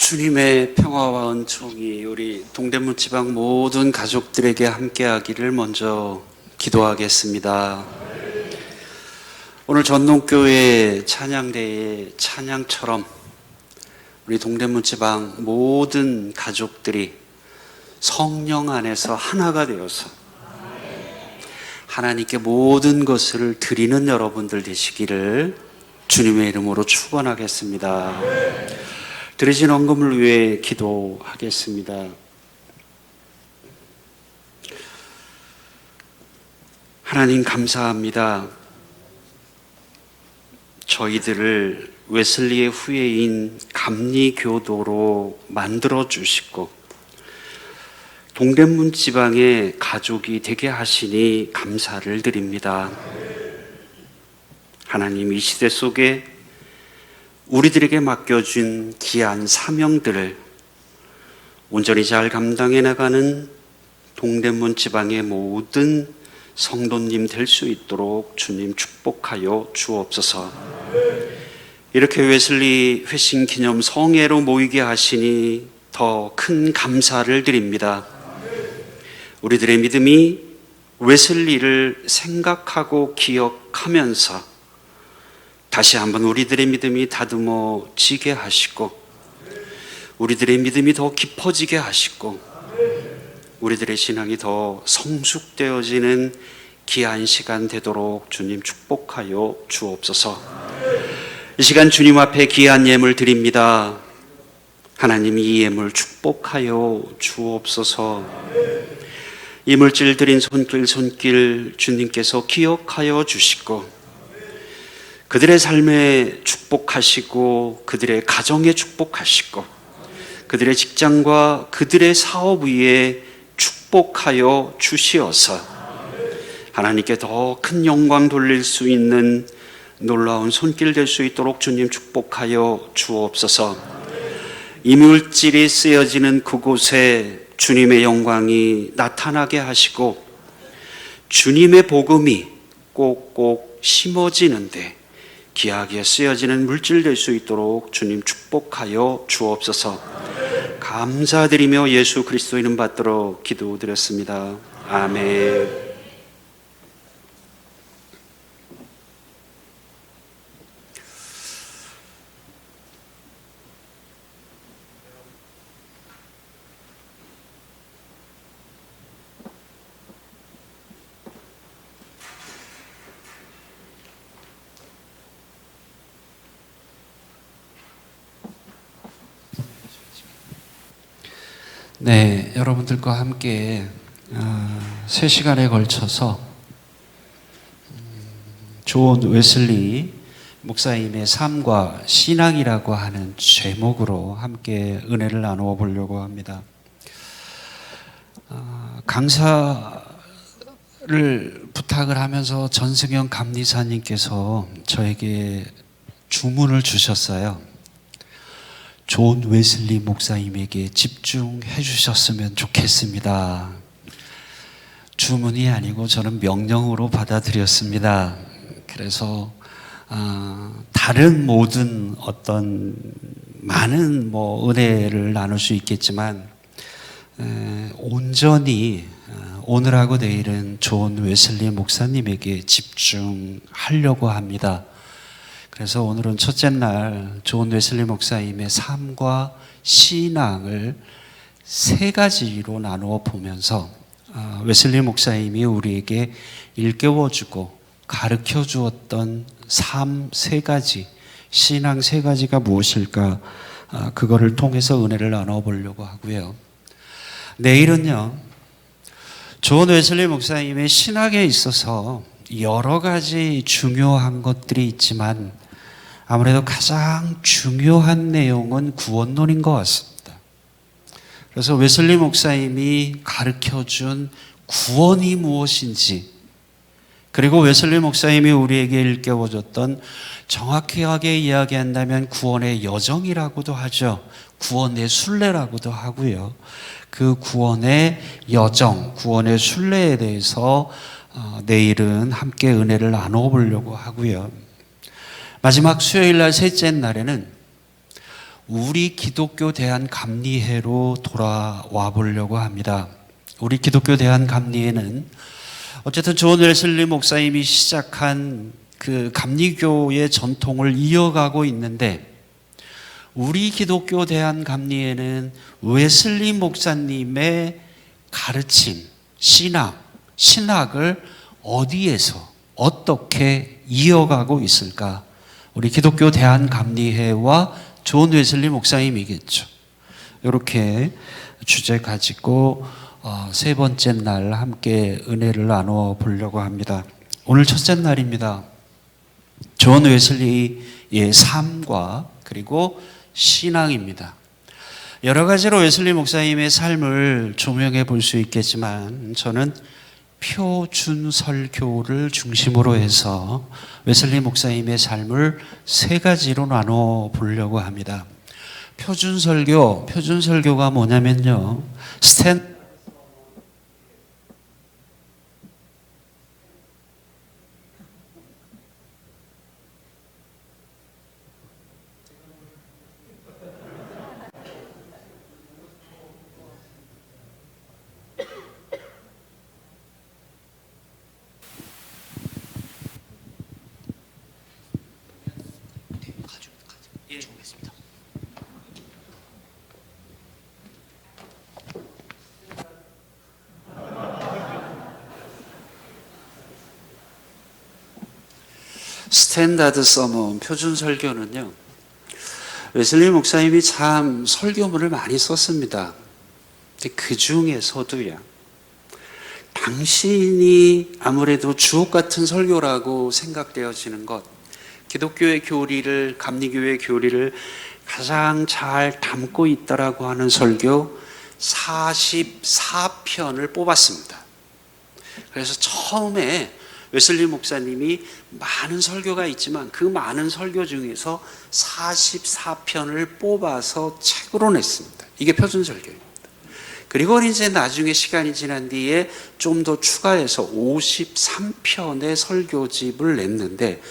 주님의 평화와 은총이 우리 동대문 지방 모든 가족들에게 함께하기를 먼저 기도하겠습니다. 오늘 전농교회 찬양대의 찬양처럼 우리 동대문 지방 모든 가족들이 성령 안에서 하나가 되어서 하나님께 모든 것을 드리는 여러분들 되시기를 주님의 이름으로 축원하겠습니다. 드리신 헌금을 위해 기도하겠습니다. 하나님 감사합니다. 저희들을 웨슬리의 후예인 감리교도로 만들어 주시고 동대문 지방의 가족이 되게 하시니 감사를 드립니다. 하나님, 이 시대 속에 우리들에게 맡겨준 귀한 사명들을 온전히 잘 감당해 나가는 동대문 지방의 모든 성도님 될 수 있도록 주님 축복하여 주옵소서. 이렇게 웨슬리 회심 기념 성회로 모이게 하시니 더 큰 감사를 드립니다. 우리들의 믿음이 웨슬리를 생각하고 기억하면서 다시 한번 우리들의 믿음이 다듬어지게 하시고 우리들의 믿음이 더 깊어지게 하시고 우리들의 신앙이 더 성숙되어지는 귀한 시간 되도록 주님 축복하여 주옵소서. 이 시간 주님 앞에 귀한 예물 드립니다. 하나님, 이 예물 축복하여 주옵소서. 이 물질 드린 손길 주님께서 기억하여 주시고 그들의 삶에 축복하시고 그들의 가정에 축복하시고 그들의 직장과 그들의 사업 위에 축복하여 주시어서 하나님께 더 큰 영광 돌릴 수 있는 놀라운 손길 될 수 있도록 주님 축복하여 주옵소서. 이 물질이 쓰여지는 그곳에 주님의 영광이 나타나게 하시고 주님의 복음이 꼭꼭 심어지는데 귀하게 쓰여지는 물질 될 수 있도록 주님 축복하여 주옵소서. 감사드리며 예수 그리스도 이름 받들어 기도드렸습니다. 아멘. 네, 여러분들과 함께 3시간에 걸쳐서 존 웨슬리 목사님의 삶과 신앙이라고 하는 제목으로 함께 은혜를 나누어 보려고 합니다. 강사를 부탁을 하면서 전승현 감리사님께서 저에게 주문을 주셨어요. 존 웨슬리 목사님에게 집중해 주셨으면 좋겠습니다. 주문이 아니고 저는 명령으로 받아들였습니다. 그래서 다른 모든 어떤 많은 은혜를 나눌 수 있겠지만 온전히 오늘하고 내일은 존 웨슬리 목사님에게 집중하려고 합니다. 그래서 오늘은 첫째 날 존 웨슬리 목사님의 삶과 신앙을 3가지로 나누어 보면서 웨슬리 목사님이 우리에게 일깨워주고 가르쳐 주었던 삶 3가지, 신앙 3가지가 무엇일까, 그거를 통해서 은혜를 나눠 보려고 하고요. 내일은요, 존 웨슬리 목사님의 신학에 있어서 여러 가지 중요한 것들이 있지만 아무래도 가장 중요한 내용은 구원론인 것 같습니다. 그래서 웨슬리 목사님이 가르쳐준 구원이 무엇인지, 그리고 웨슬리 목사님이 우리에게 일깨워줬던, 정확하게 이야기한다면 구원의 여정이라고도 하죠. 구원의 순례라고도 하고요. 그 구원의 여정, 구원의 순례에 대해서 내일은 함께 은혜를 나눠 보려고 하고요. 마지막 수요일 날 셋째 날에는 우리 기독교 대한감리회로 돌아와 보려고 합니다. 우리 기독교 대한감리회는 어쨌든 존 웨슬리 목사님이 시작한 그 감리교의 전통을 이어가고 있는데, 우리 기독교 대한감리회는 웨슬리 목사님의 가르침, 신학을 어디에서 어떻게 이어가고 있을까? 우리 기독교 대한감리회와 존 웨슬리 목사님이겠죠. 이렇게 주제 가지고 세 번째 날 함께 은혜를 나누어 보려고 합니다. 오늘 첫째 날입니다. 존 웨슬리의 삶과 그리고 신앙입니다. 여러 가지로 웨슬리 목사님의 삶을 조명해 볼 수 있겠지만, 저는 표준설교를 중심으로 해서 웨슬리 목사님의 삶을 세 가지로 나눠 보려고 합니다. 표준설교가 뭐냐면요, 스탠다드 서먼, 표준 설교는요, 웨슬리 목사님이 참 설교문을 많이 썼습니다. 근데 그 중에서도요, 당신이 아무래도 주옥 같은 설교라고 생각되어지는 것, 기독교의 교리를, 감리교의 교리를 가장 잘 담고 있다라고 하는 설교 44편을 뽑았습니다. 그래서 처음에 웨슬리 목사님이 많은 설교가 있지만 그 많은 설교 중에서 44편을 뽑아서 책으로 냈습니다. 이게 표준설교입니다. 그리고 이제 나중에 시간이 지난 뒤에 좀 더 추가해서 53편의 설교집을 냈는데,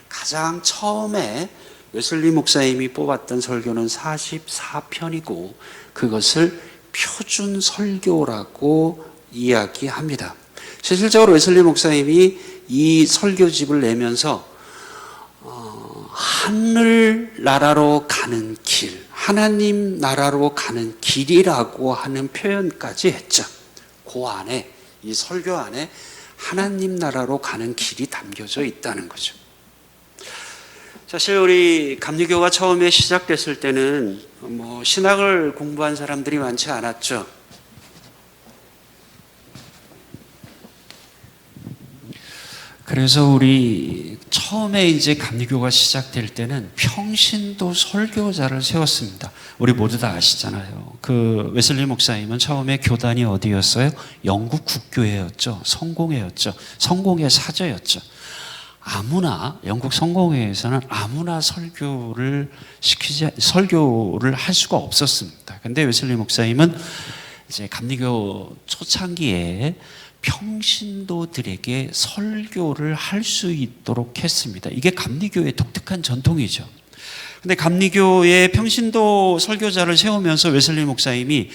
가장 처음에 웨슬리 목사님이 뽑았던 설교는 44편이고 그것을 표준설교라고 이야기합니다. 실질적으로 웨슬리 목사님이 이 설교집을 내면서 하늘나라로 가는 길, 하나님 나라로 가는 길이라고 하는 표현까지 했죠. 그 안에, 이 설교 안에 하나님 나라로 가는 길이 담겨져 있다는 거죠. 사실 우리 감리교가 처음에 시작됐을 때는 신학을 공부한 사람들이 많지 않았죠. 그래서 우리 처음에 이제 감리교가 시작될 때는 평신도 설교자를 세웠습니다. 우리 모두 다 아시잖아요. 그 웨슬리 목사님은 처음에 교단이 어디였어요? 영국 국교회였죠. 성공회였죠. 성공회 사저였죠. 아무나, 영국 성공회에서는 아무나 설교를 할 수가 없었습니다. 근데 웨슬리 목사님은 이제 감리교 초창기에 평신도들에게 설교를 할 수 있도록 했습니다. 이게 감리교의 독특한 전통이죠. 근데 감리교의 평신도 설교자를 세우면서 웨슬리 목사님이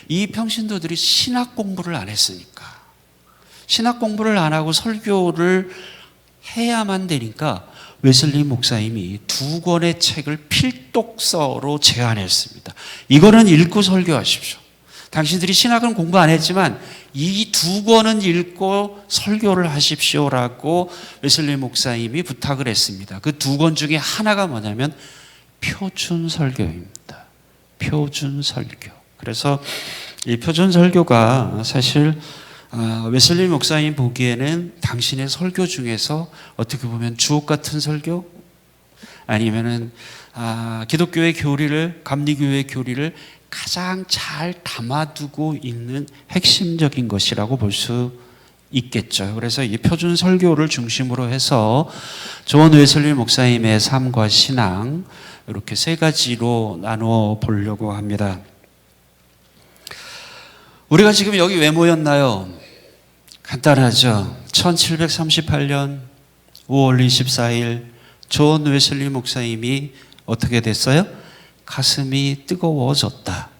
이 평신도들이 신학 공부를 안 했으니까, 신학 공부를 안 하고 설교를 해야만 되니까 웨슬리 목사님이 2권의 책을 필독서로 제안했습니다. 이거는 읽고 설교하십시오. 당신들이 신학은 공부 안 했지만 이 2권은 읽고 설교를 하십시오라고 웨슬리 목사님이 부탁을 했습니다. 그 2권 중에 하나가 뭐냐면 표준설교입니다. 표준설교. 그래서 이 표준설교가 사실 웨슬리 목사님 보기에는 당신의 설교 중에서 어떻게 보면 주옥 같은 설교, 아니면은 기독교의 교리를, 감리교의 교리를 가장 잘 담아두고 있는 핵심적인 것이라고 볼 수 있겠죠. 그래서 이 표준 설교를 중심으로 해서 존 웨슬리 목사님의 삶과 신앙, 이렇게 세 가지로 나누어 보려고 합니다. 우리가 지금 여기 왜 모였나요? 간단하죠. 1738년 5월 24일 존 웨슬리 목사님이 어떻게 됐어요? 가슴이 뜨거워졌다.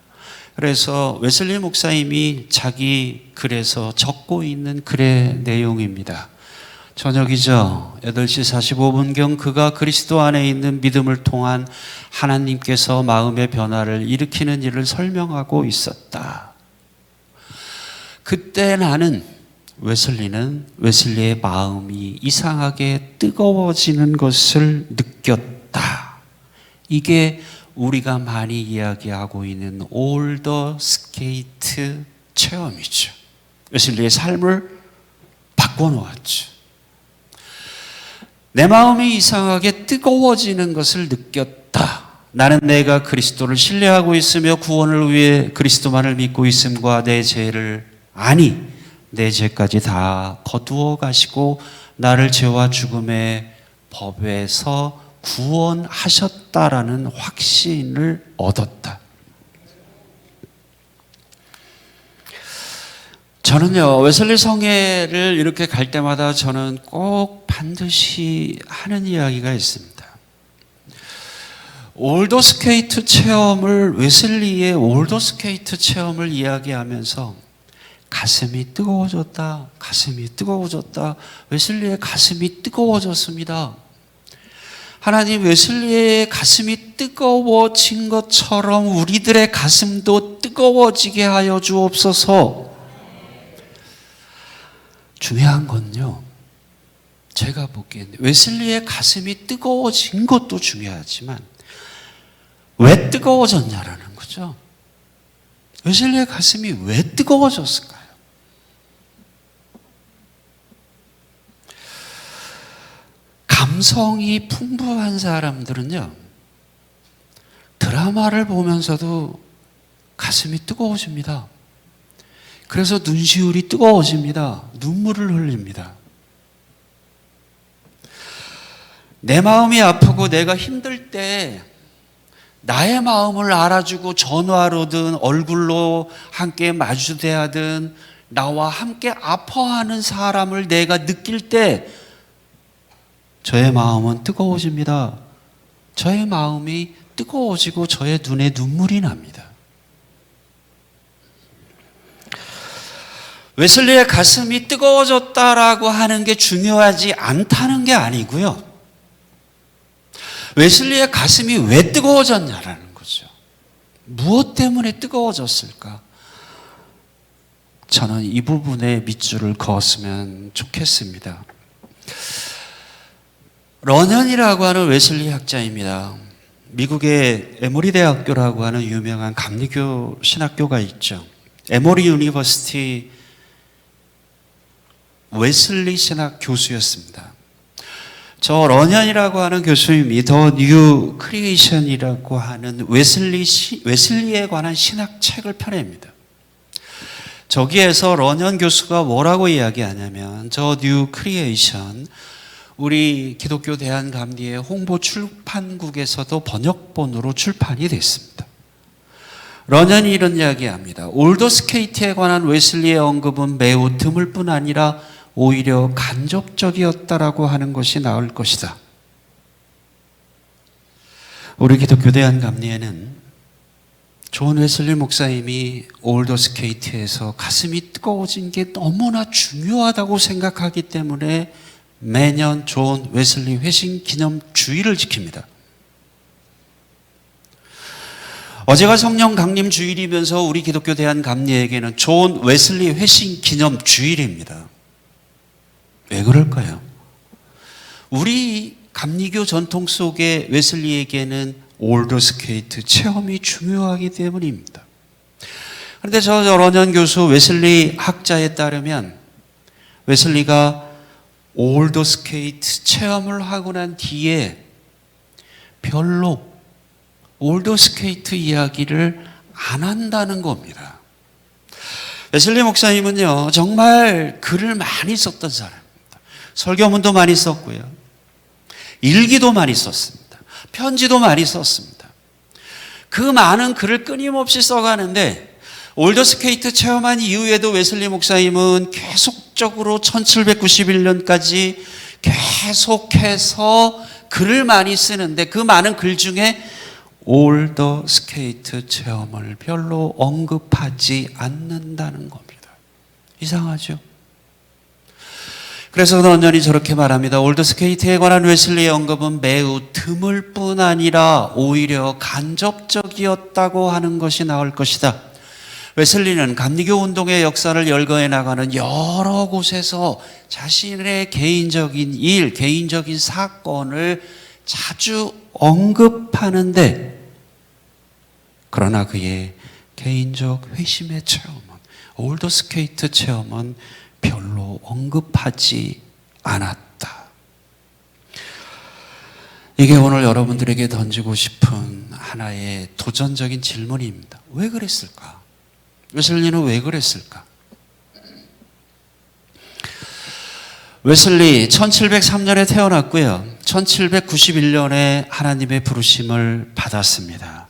그래서 웨슬리 목사님이 자기 글에서 적고 있는 글의 내용입니다. 저녁이죠. 8시 45분경 그가 그리스도 안에 있는 믿음을 통한 하나님께서 마음의 변화를 일으키는 일을 설명하고 있었다. 그때 나는 웨슬리의 마음이 이상하게 뜨거워지는 것을 느꼈다. 이게 우리가 많이 이야기하고 있는 올더 스케이트 체험이죠. 웨슬리의 삶을 바꿔놓았죠. 내 마음이 이상하게 뜨거워지는 것을 느꼈다. 나는 내가 그리스도를 신뢰하고 있으며 구원을 위해 그리스도만을 믿고 있음과 내 죄를 아니 내 죄까지 다 거두어 가시고 나를 죄와 죽음의 법에서 구원하셨다라는 확신을 얻었다. 저는요, 웨슬리 성회를 이렇게 갈 때마다 저는 꼭 반드시 하는 이야기가 있습니다. 올더 스케이트 체험을, 웨슬리의 올더 스케이트 체험을 이야기하면서 가슴이 뜨거워졌다, 가슴이 뜨거워졌다, 웨슬리의 가슴이 뜨거워졌습니다. 하나님, 웨슬리의 가슴이 뜨거워진 것처럼 우리들의 가슴도 뜨거워지게 하여 주옵소서. 중요한 건요, 제가 보기엔 웨슬리의 가슴이 뜨거워진 것도 중요하지만 왜 뜨거워졌냐라는 거죠. 웨슬리의 가슴이 왜 뜨거워졌을까요? 감성이 풍부한 사람들은요, 드라마를 보면서도 가슴이 뜨거워집니다. 그래서 눈시울이 뜨거워집니다. 눈물을 흘립니다. 내 마음이 아프고 내가 힘들 때 나의 마음을 알아주고 전화로든 얼굴로 함께 마주대하든 나와 함께 아파하는 사람을 내가 느낄 때 저의 마음은 뜨거워집니다. 저의 마음이 뜨거워지고 저의 눈에 눈물이 납니다. 웨슬리의 가슴이 뜨거워졌다라고 하는 게 중요하지 않다는 게 아니고요. 웨슬리의 가슴이 왜 뜨거워졌냐라는 거죠. 무엇 때문에 뜨거워졌을까? 저는 이 부분에 밑줄을 그었으면 좋겠습니다. 런현이라고 하는 웨슬리 학자입니다. 미국의 에모리 대학교라고 하는 유명한 감리교 신학교가 있죠. 에모리 유니버시티 웨슬리 신학 교수였습니다. 저 런현이라고 하는 교수님이 더 뉴 크리에이션이라고 하는 웨슬리에 관한 신학 책을 펴냅니다. 저기에서 런현 교수가 뭐라고 이야기하냐면 저 뉴 크리에이션, 우리 기독교 대한감리의 홍보 출판국에서도 번역본으로 출판이 됐습니다. 런현이 이런 이야기합니다. 올더 스케이트에 관한 웨슬리의 언급은 매우 드물 뿐 아니라 오히려 간접적이었다라고 하는 것이 나을 것이다. 우리 기독교 대한감리에는 존 웨슬리 목사님이 올더 스케이트에서 가슴이 뜨거워진 게 너무나 중요하다고 생각하기 때문에 매년 존 웨슬리 회심 기념 주일을 지킵니다. 어제가 성령 강림 주일이면서 우리 기독교 대한감리에게는 존 웨슬리 회심 기념 주일입니다. 왜 그럴까요? 우리 감리교 전통 속에 웨슬리에게는 올더 스케이트 체험이 중요하기 때문입니다. 그런데 저 런현 교수 웨슬리 학자에 따르면 웨슬리가 올더 스케이트 체험을 하고 난 뒤에 별로 올더 스케이트 이야기를 안 한다는 겁니다. 웨슬리 목사님은요, 정말 글을 많이 썼던 사람입니다. 설교문도 많이 썼고요, 일기도 많이 썼습니다. 편지도 많이 썼습니다. 그 많은 글을 끊임없이 써가는데 올더 스케이트 체험한 이후에도 웨슬리 목사님은 계속적으로 1791년까지 계속해서 글을 많이 쓰는데 그 많은 글 중에 올더 스케이트 체험을 별로 언급하지 않는다는 겁니다. 이상하죠? 그래서 런전이 저렇게 말합니다. 올더 스케이트에 관한 웨슬리의 언급은 매우 드물 뿐 아니라 오히려 간접적이었다고 하는 것이 나올 것이다. 웨슬리는 감리교 운동의 역사를 열거해 나가는 여러 곳에서 자신의 개인적인 일, 개인적인 사건을 자주 언급하는데, 그러나 그의 개인적 회심의 체험은, 올더 스케이트 체험은 별로 언급하지 않았다. 이게 오늘 여러분들에게 던지고 싶은 하나의 도전적인 질문입니다. 왜 그랬을까? 웨슬리는 왜 그랬을까? 웨슬리 1703년에 태어났고요. 1791년에 하나님의 부르심을 받았습니다.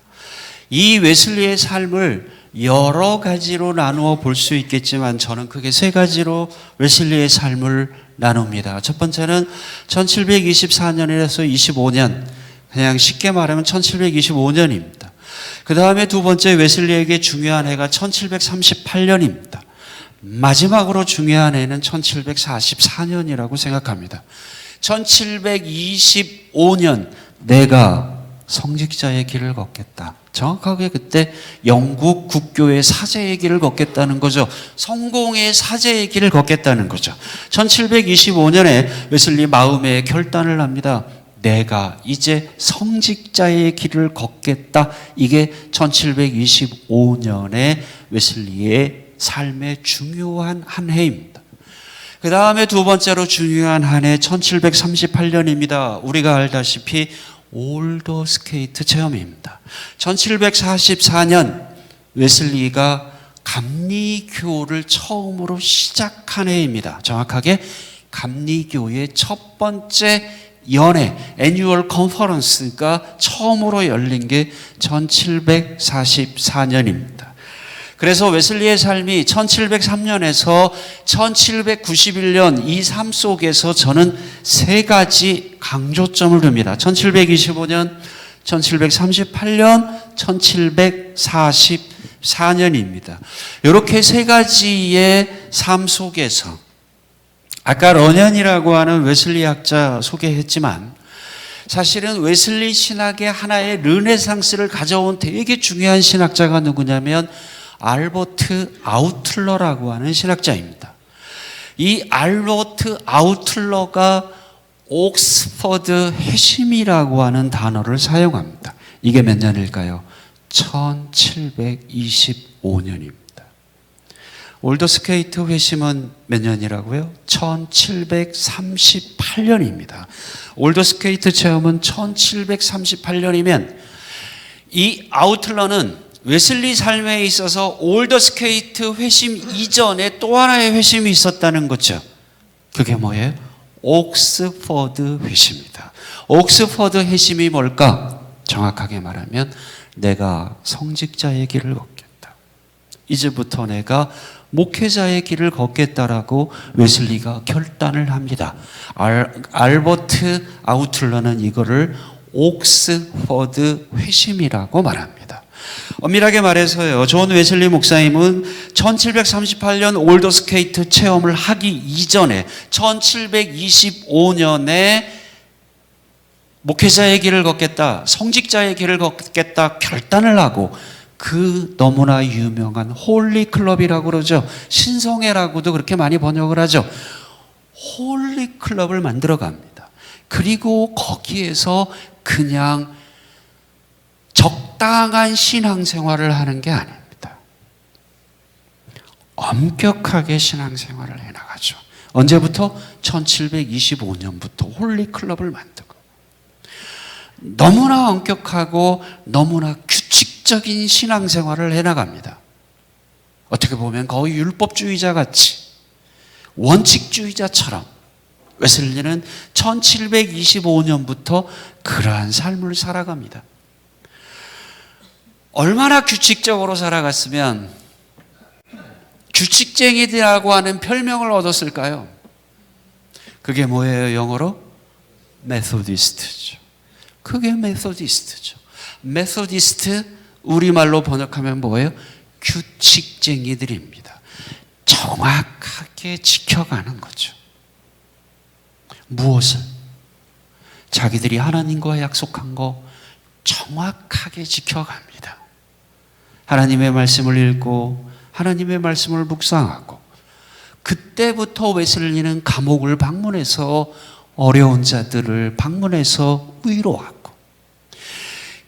이 웨슬리의 삶을 여러 가지로 나누어 볼 수 있겠지만 저는 크게 세 가지로 웨슬리의 삶을 나눕니다. 첫 번째는 1724년에서 25년, 그냥 쉽게 말하면 1725년입니다. 그 다음에 두 번째 웨슬리에게 중요한 해가 1738년입니다. 마지막으로 중요한 해는 1744년이라고 생각합니다. 1725년 내가 성직자의 길을 걷겠다. 정확하게 그때 영국 국교의 사제의 길을 걷겠다는 거죠. 성공의 사제의 길을 걷겠다는 거죠. 1725년에 웨슬리 마음의 결단을 합니다. 내가 이제 성직자의 길을 걷겠다. 이게 1725년에 웨슬리의 삶의 중요한 한 해입니다. 그 다음에 두 번째로 중요한 한 해 1738년입니다. 우리가 알다시피 올더 스케이트 체험입니다. 1744년 웨슬리가 감리교를 처음으로 시작한 해입니다. 정확하게 감리교의 첫 번째 연회, 애뉴얼 컨퍼런스가 처음으로 열린 게 1744년입니다. 그래서 웨슬리의 삶이 1703년에서 1791년 이 삶 속에서 저는 세 가지 강조점을 둡니다. 1725년, 1738년, 1744년입니다. 이렇게 세 가지의 삶 속에서 아까 런연이라고 하는 웨슬리 학자 소개했지만 사실은 웨슬리 신학의 하나의 르네상스를 가져온 되게 중요한 신학자가 누구냐면 알버트 아우틀러라고 하는 신학자입니다. 이 알버트 아우틀러가 옥스퍼드 회심이라고 하는 단어를 사용합니다. 이게 몇 년일까요? 1725년입니다. 올더 스케이트 회심은 몇 년이라고요? 1738년입니다. 올더 스케이트 체험은 1738년이면 이 아우틀러는 웨슬리 삶에 있어서 올더 스케이트 회심 이전에 또 하나의 회심이 있었다는 거죠. 그게 뭐예요? 옥스퍼드 회심입니다. 옥스퍼드 회심이 뭘까? 정확하게 말하면 내가 성직자의 길을 걷겠다. 이제부터 내가 목회자의 길을 걷겠다라고 웨슬리가 결단을 합니다. 알버트 아우틀러는 이거를 옥스퍼드 회심이라고 말합니다. 엄밀하게 말해서요, 존 웨슬리 목사님은 1738년 올더 스케이트 체험을 하기 이전에 1725년에 목회자의 길을 걷겠다, 성직자의 길을 걷겠다 결단을 하고 그 너무나 유명한 홀리 클럽이라고 그러죠. 신성회라고도 그렇게 많이 번역을 하죠. 홀리 클럽을 만들어 갑니다. 그리고 거기에서 그냥 적당한 신앙생활을 하는 게 아닙니다. 엄격하게 신앙생활을 해나가죠. 언제부터? 1725년부터 홀리클럽을 만들고 너무나 엄격하고 너무나 규칙적인 신앙생활을 해나갑니다. 어떻게 보면 거의 율법주의자 같이 원칙주의자처럼 웨슬리는 1725년부터 그러한 삶을 살아갑니다. 얼마나 규칙적으로 살아갔으면 규칙쟁이들이라고 하는 별명을 얻었을까요? 그게 뭐예요, 영어로? 메소디스트죠. 그게 메소디스트죠. 메소디스트, 우리말로 번역하면 뭐예요? 규칙쟁이들입니다. 정확하게 지켜가는 거죠. 무엇을? 자기들이 하나님과 약속한 거 정확하게 지켜갑니다. 하나님의 말씀을 읽고 하나님의 말씀을 묵상하고, 그때부터 웨슬리는 감옥을 방문해서 어려운 자들을 방문해서 위로하고,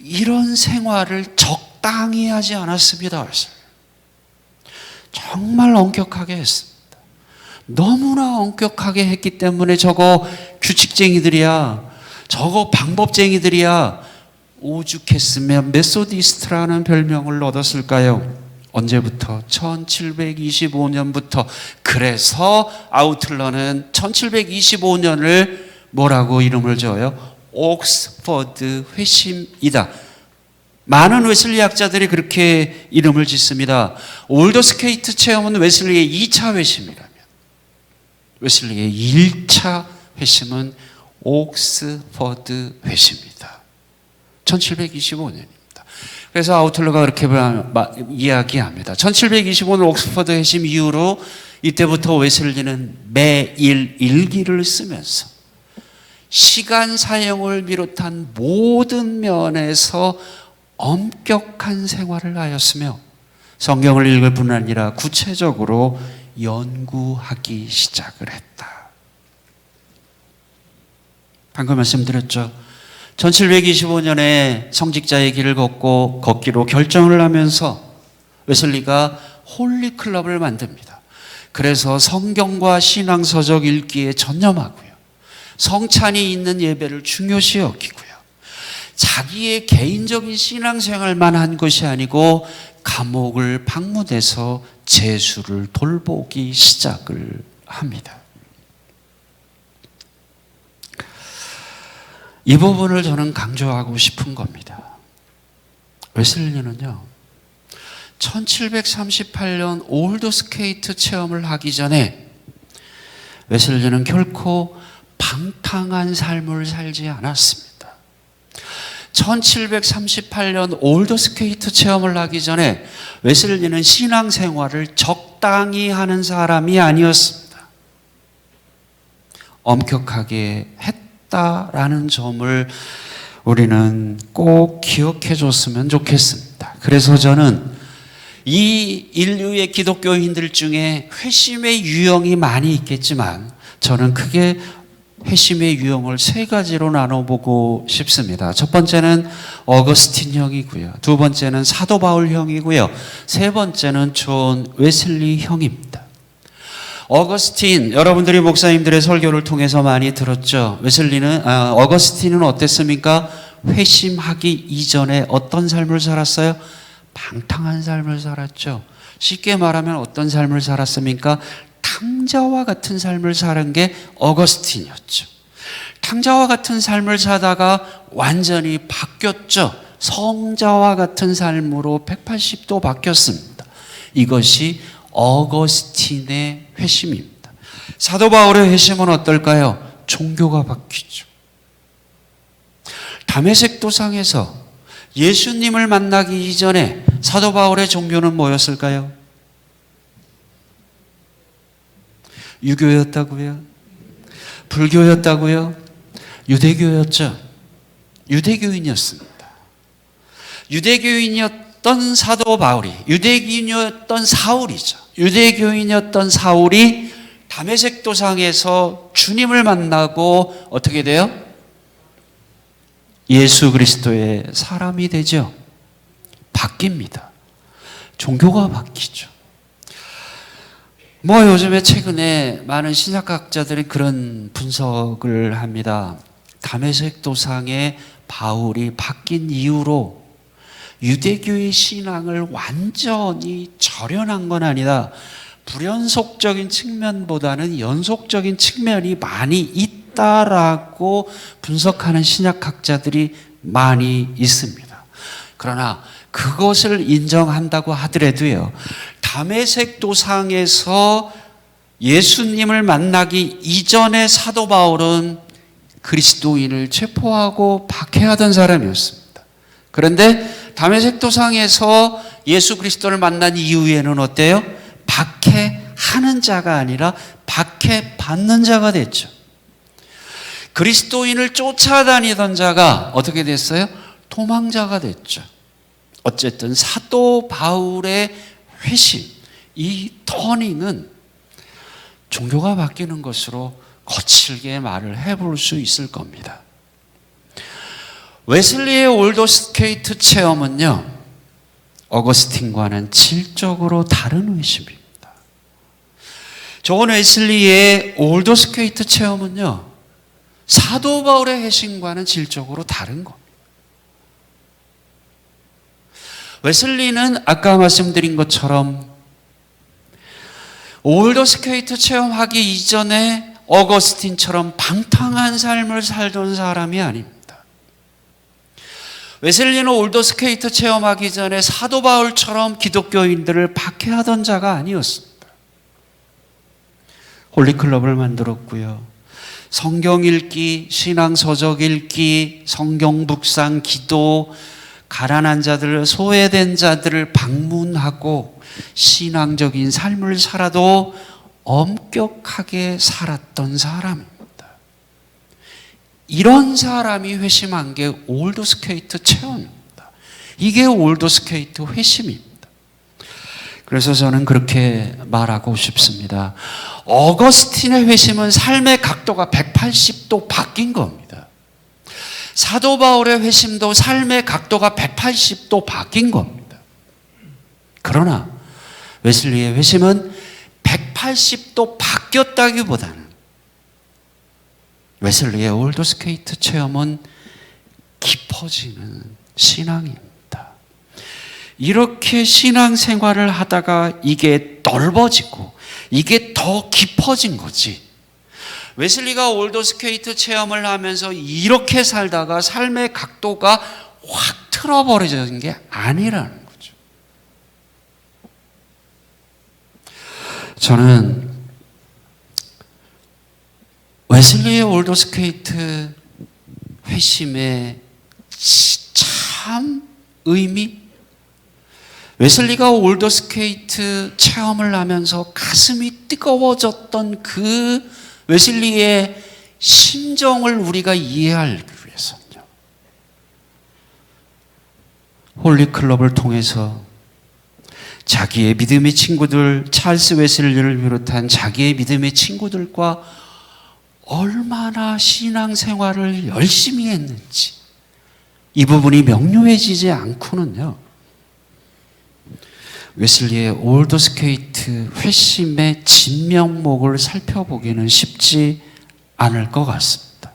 이런 생활을 적당히 하지 않았습니다. 정말 엄격하게 했습니다. 너무나 엄격하게 했기 때문에 저거 규칙쟁이들이야, 저거 방법쟁이들이야 오죽했으면 메소디스트라는 별명을 얻었을까요? 언제부터? 1725년부터. 그래서 아우틀러는 1725년을 뭐라고 이름을 줘요? 옥스퍼드 회심이다. 많은 웨슬리 학자들이 그렇게 이름을 짓습니다. 올더스케이트 체험은 웨슬리의 2차 회심이라면, 웨슬리의 1차 회심은 옥스퍼드 회심이다. 1725년입니다. 그래서 아우틀러가 그렇게 이야기합니다. 1725년 옥스퍼드 회심 이후로 이때부터 웨슬리는 매일 일기를 쓰면서 시간 사용을 비롯한 모든 면에서 엄격한 생활을 하였으며, 성경을 읽을 뿐 아니라 구체적으로 연구하기 시작을 했다. 방금 말씀드렸죠. 1725년에 성직자의 길을 걷기로 결정을 하면서 웨슬리가 홀리클럽을 만듭니다. 그래서 성경과 신앙서적 읽기에 전념하고요, 성찬이 있는 예배를 중요시 여기고요, 자기의 개인적인 신앙생활만 한 것이 아니고 감옥을 방문해서 제수를 돌보기 시작을 합니다. 이 부분을 저는 강조하고 싶은 겁니다. 웨슬리는요, 1738년 올더스케이트 체험을 하기 전에 웨슬리는 결코 방탕한 삶을 살지 않았습니다. 1738년 올더스케이트 체험을 하기 전에 웨슬리는 신앙생활을 적당히 하는 사람이 아니었습니다. 엄격하게 했다라는 점을 우리는 꼭 기억해 줬으면 좋겠습니다. 그래서 저는 이 인류의 기독교인들 중에 회심의 유형이 많이 있겠지만, 저는 크게 회심의 유형을 세 가지로 나눠보고 싶습니다. 첫 번째는 어거스틴 형이고요, 두 번째는 사도 바울 형이고요, 세 번째는 존 웨슬리 형입니다. 어거스틴, 여러분들이 목사님들의 설교를 통해서 많이 들었죠. 어거스틴은 어땠습니까? 회심하기 이전에 어떤 삶을 살았어요? 방탕한 삶을 살았죠. 쉽게 말하면 어떤 삶을 살았습니까? 탕자와 같은 삶을 사는 게 어거스틴이었죠. 탕자와 같은 삶을 사다가 완전히 바뀌었죠. 성자와 같은 삶으로 180도 바뀌었습니다. 이것이 어거스틴의 회심입니다. 사도 바울의 회심은 어떨까요? 종교가 바뀌죠. 다메섹 도상에서 예수님을 만나기 이전에 사도 바울의 종교는 뭐였을까요? 유교였다고요? 불교였다고요? 유대교였죠. 유대교인이었습니다. 유대교인이었던 사도 바울이, 유대교인이었던 사울이죠. 유대교인이었던 사울이 다메섹 도상에서 주님을 만나고 어떻게 돼요? 예수 그리스도의 사람이 되죠. 바뀝니다. 종교가 바뀌죠. 요즘에 최근에 많은 신약학자들이 그런 분석을 합니다. 다메섹 도상에 바울이 바뀐 이후로 유대교의 신앙을 완전히 절연한 건 아니다. 불연속적인 측면보다는 연속적인 측면이 많이 있다라고 분석하는 신약학자들이 많이 있습니다. 그러나 그것을 인정한다고 하더라도요, 다메섹 도상에서 예수님을 만나기 이전에 사도 바울은 그리스도인을 체포하고 박해하던 사람이었습니다. 그런데 다메섹 도상에서 예수 그리스도를 만난 이후에는 어때요? 박해하는 자가 아니라 박해받는 자가 됐죠. 그리스도인을 쫓아다니던 자가 어떻게 됐어요? 도망자가 됐죠. 어쨌든 사도 바울의 회심, 이 터닝은 종교가 바뀌는 것으로 거칠게 말을 해볼 수 있을 겁니다. 웨슬리의 올더스케이트 체험은요, 어거스틴과는 질적으로 다른 회심입니다. 존 웨슬리의 올더스케이트 체험은요, 사도 바울의 회심과는 질적으로 다른 겁니다. 웨슬리는 아까 말씀드린 것처럼 올더스케이트 체험하기 이전에 어거스틴처럼 방탕한 삶을 살던 사람이 아닙니다. 웨슬리는 올더스케이트 체험하기 전에 사도 바울처럼 기독교인들을 박해하던 자가 아니었습니다. 홀리클럽을 만들었고요. 성경 읽기, 신앙 서적 읽기, 성경 묵상, 기도, 가난한 자들, 소외된 자들을 방문하고 신앙적인 삶을 살아도 엄격하게 살았던 사람입니다. 이런 사람이 회심한 게 올더스케이트 체험입니다. 이게 올더스케이트 회심입니다. 그래서 저는 그렇게 말하고 싶습니다. 어거스틴의 회심은 삶의 각도가 180도 바뀐 겁니다. 사도 바울의 회심도 삶의 각도가 180도 바뀐 겁니다. 그러나 웨슬리의 회심은 180도 바뀌었다기보다는 웨슬리의 올더스케이트 체험은 깊어지는 신앙입니다. 이렇게 신앙생활을 하다가 이게 넓어지고 이게 더 깊어진 거지. 웨슬리가 올더스케이트 체험을 하면서 이렇게 살다가 삶의 각도가 확 틀어버려진 게 아니라는 거죠. 저는 웨슬리의 올더스케이트 회심의 참 의미, 웨슬리가 올더스케이트 체험을 하면서 가슴이 뜨거워졌던 그 웨슬리의 심정을 우리가 이해하기 위해서요, 홀리클럽을 통해서 자기의 믿음의 친구들, 찰스 웨슬리를 비롯한 자기의 믿음의 친구들과 얼마나 신앙생활을 열심히 했는지 이 부분이 명료해지지 않고는요, 웨슬리의 올더스케이트 회심의 진면목을 살펴보기는 쉽지 않을 것 같습니다.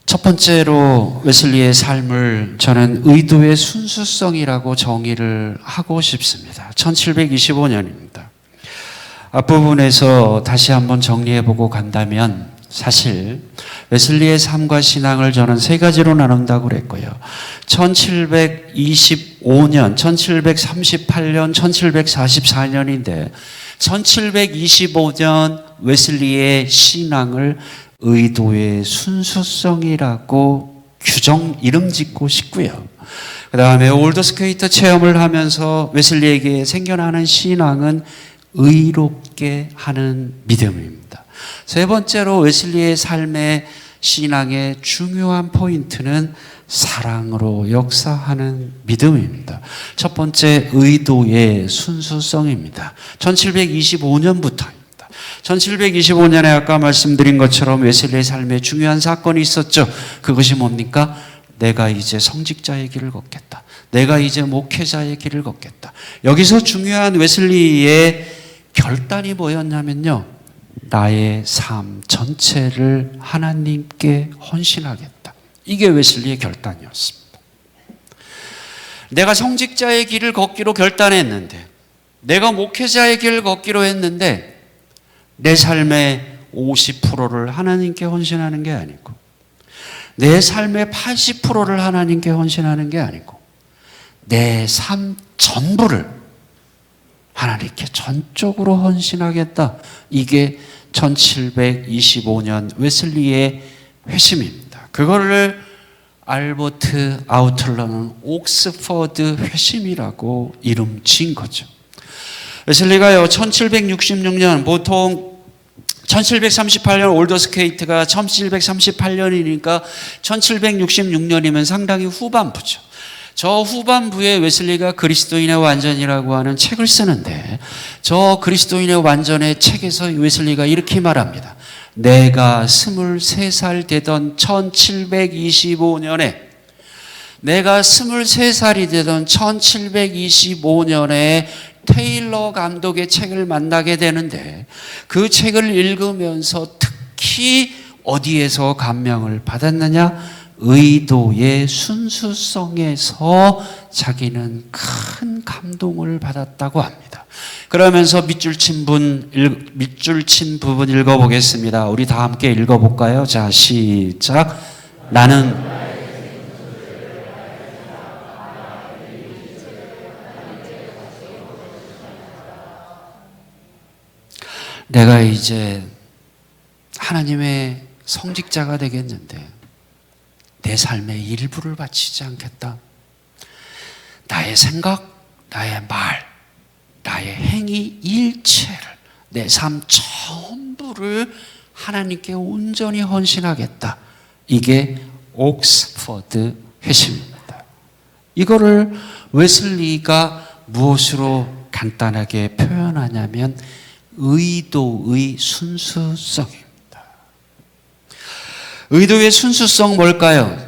첫 번째로 웨슬리의 삶을 저는 의도의 순수성이라고 정의를 하고 싶습니다. 1725년입니다. 앞부분에서 다시 한번 정리해보고 간다면 사실 웨슬리의 삶과 신앙을 저는 세 가지로 나눈다고 그랬고요. 1725년, 1738년, 1744년인데 1725년 웨슬리의 신앙을 의도의 순수성이라고 이름 짓고 싶고요. 그 다음에 올더스케이트 체험을 하면서 웨슬리에게 생겨나는 신앙은 의롭게 하는 믿음입니다. 세 번째로 웨슬리의 삶의 신앙의 중요한 포인트는 사랑으로 역사하는 믿음입니다. 첫 번째, 의도의 순수성입니다. 1725년부터입니다. 1725년에 아까 말씀드린 것처럼 웨슬리의 삶에 중요한 사건이 있었죠. 그것이 뭡니까? 내가 이제 성직자의 길을 걷겠다. 내가 이제 목회자의 길을 걷겠다. 여기서 중요한 웨슬리의 결단이 뭐였냐면요, 나의 삶 전체를 하나님께 헌신하겠다. 이게 웨슬리의 결단이었습니다. 내가 성직자의 길을 걷기로 결단했는데, 내가 목회자의 길을 걷기로 했는데, 내 삶의 50%를 하나님께 헌신하는 게 아니고, 내 삶의 80%를 하나님께 헌신하는 게 아니고, 내 삶 전부를 하나님께 전적으로 헌신하겠다. 이게 1725년 웨슬리의 회심입니다. 그거를 알버트 아우틀러는 옥스퍼드 회심이라고 이름 지은 거죠. 웨슬리가요 1766년, 보통 1738년 올더스케이트가 1738년이니까 1766년이면 상당히 후반부죠. 저 후반부에 웨슬리가 그리스도인의 완전이라고 하는 책을 쓰는데, 저 그리스도인의 완전의 책에서 웨슬리가 이렇게 말합니다. 내가 23살 되던 1725년에, 내가 23살이 되던 1725년에 테일러 감독의 책을 만나게 되는데, 그 책을 읽으면서 특히 어디에서 감명을 받았느냐? 의도의 순수성에서 자기는 큰 감동을 받았다고 합니다. 그러면서 밑줄 친 부분 읽어보겠습니다. 우리 다 함께 읽어볼까요? 자, 시작. 나는 내가 이제 하나님의 성직자가 되겠는데 내 삶의 일부를 바치지 않겠다. 나의 생각, 나의 말, 나의 행위 일체를, 내 삶 전부를 하나님께 온전히 헌신하겠다. 이게 옥스퍼드 회심입니다. 이거를 웨슬리가 무엇으로 간단하게 표현하냐면 의도의 순수성입니다. 의도의 순수성 뭘까요?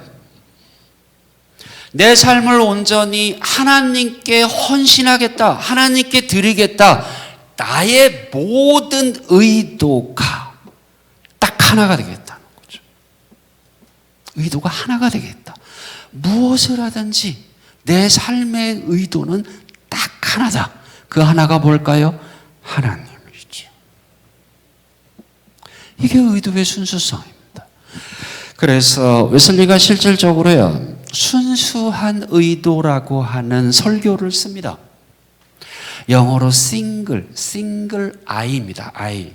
내 삶을 온전히 하나님께 헌신하겠다, 하나님께 드리겠다. 나의 모든 의도가 딱 하나가 되겠다는 거죠. 의도가 하나가 되겠다. 무엇을 하든지 내 삶의 의도는 딱 하나다. 그 하나가 뭘까요? 하나님이죠. 이게 의도의 순수성입니다. 그래서 웨슬리가 실질적으로요, 순수한 의도라고 하는 설교를 씁니다. 영어로 single eye입니다. eye.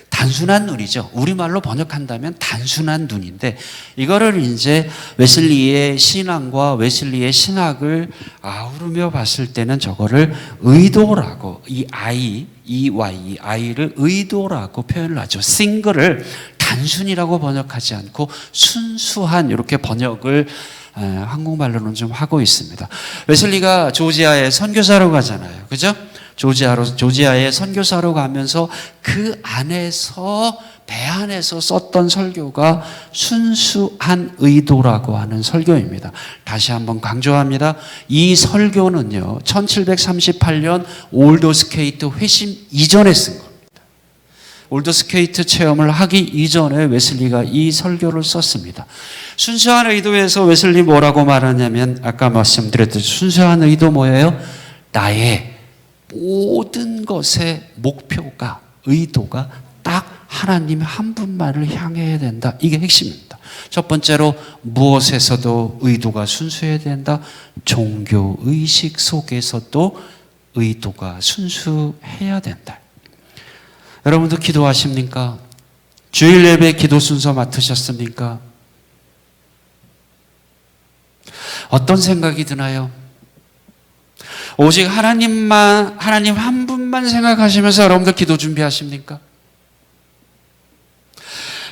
단순한 눈이죠. 우리말로 번역한다면 단순한 눈인데, 이거를 이제 웨슬리의 신앙과 웨슬리의 신학을 아우르며 봤을 때는 저거를 의도라고, 이 eye를 의도라고 표현을 하죠. single을 단순이라고 번역하지 않고 순수한, 이렇게 번역을 한국말로는 좀 하고 있습니다. 웨슬리가 조지아에 선교사로 가잖아요. 그죠? 조지아에 선교사로 가면서 그 안에서, 배 안에서 썼던 설교가 순수한 의도라고 하는 설교입니다. 다시 한번 강조합니다. 이 설교는요, 1738년 올더스케이트 회심 이전에 쓴 겁니다. 올더스케이트 체험을 하기 이전에 웨슬리가 이 설교를 썼습니다. 순수한 의도에서 웨슬리 뭐라고 말하냐면, 아까 말씀드렸듯이 순수한 의도 뭐예요? 나의 모든 것의 목표가, 의도가 딱 하나님 한 분만을 향해야 된다. 이게 핵심입니다. 첫 번째로 무엇에서도 의도가 순수해야 된다. 종교 의식 속에서도 의도가 순수해야 된다. 여러분도 기도하십니까? 주일 예배 기도 순서 맡으셨습니까? 어떤 생각이 드나요? 오직 하나님 한 분만 생각하시면서 여러분들 기도 준비하십니까?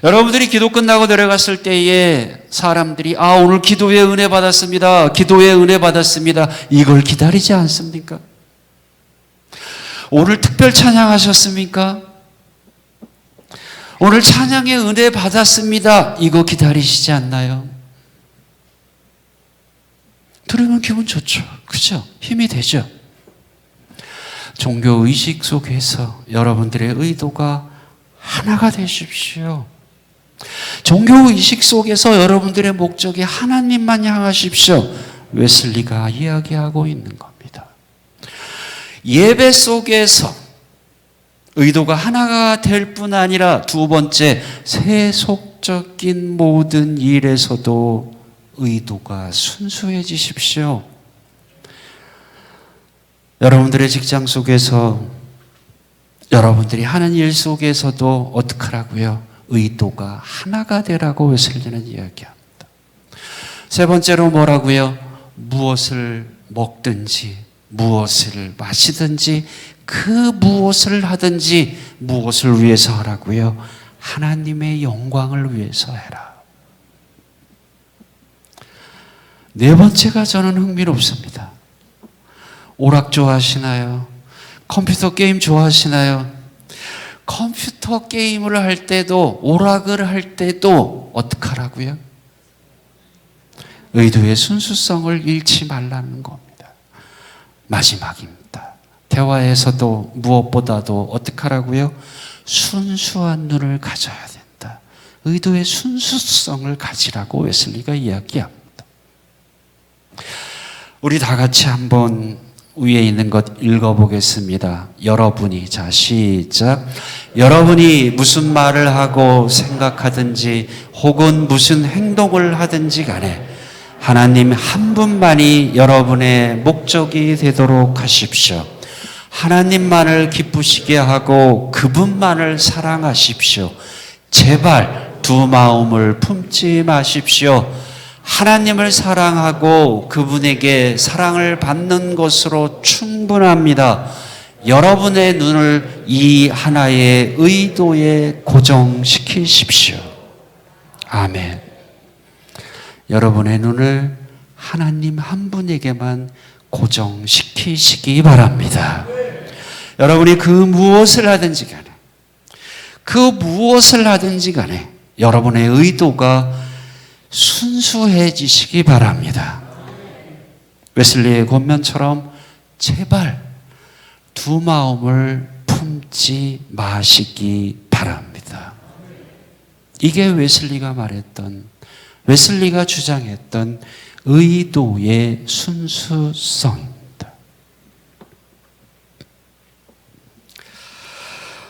여러분들이 기도 끝나고 내려갔을 때에 사람들이 오늘 기도의 은혜 받았습니다. 기도의 은혜 받았습니다. 이걸 기다리지 않습니까? 오늘 특별 찬양하셨습니까? 오늘 찬양의 은혜 받았습니다. 이거 기다리시지 않나요? 들으면 기분 좋죠. 그죠? 힘이 되죠. 종교의식 속에서 여러분들의 의도가 하나가 되십시오. 종교의식 속에서 여러분들의 목적이 하나님만 향하십시오. 웨슬리가 이야기하고 있는 겁니다. 예배 속에서 의도가 하나가 될 뿐 아니라, 두 번째, 세속적인 모든 일에서도 의도가 순수해지십시오. 여러분들의 직장 속에서, 여러분들이 하는 일 속에서도 어떡하라고요? 의도가 하나가 되라고 웨슬리는 이야기합니다. 세 번째로 뭐라고요? 무엇을 먹든지 무엇을 마시든지 그 무엇을 하든지 무엇을 위해서 하라고요? 하나님의 영광을 위해서 해라. 네 번째가 저는 흥미롭습니다. 오락 좋아하시나요? 컴퓨터 게임 좋아하시나요? 컴퓨터 게임을 할 때도 오락을 할 때도 어떻게 하라고요? 의도의 순수성을 잃지 말라는 겁니다. 마지막입니다. 대화에서도 무엇보다도 어떻게 하라고요? 순수한 눈을 가져야 된다. 의도의 순수성을 가지라고 웨슬리가 이야기합니다. 우리 다 같이 한번 위에 있는 것 읽어보겠습니다. 여러분이, 자 시작. 여러분이 무슨 말을 하고 생각하든지 혹은 무슨 행동을 하든지 간에 하나님 한 분만이 여러분의 목적이 되도록 하십시오. 하나님만을 기쁘시게 하고 그분만을 사랑하십시오. 제발 두 마음을 품지 마십시오. 하나님을 사랑하고 그분에게 사랑을 받는 것으로 충분합니다. 여러분의 눈을 이 하나의 의도에 고정시키십시오. 아멘. 여러분의 눈을 하나님 한 분에게만 고정시키시기 바랍니다. 여러분이 그 무엇을 하든지 간에 여러분의 의도가 순수해지시기 바랍니다. 웨슬리의 권면처럼 제발 두 마음을 품지 마시기 바랍니다. 이게 웨슬리가 주장했던 의도의 순수성입니다.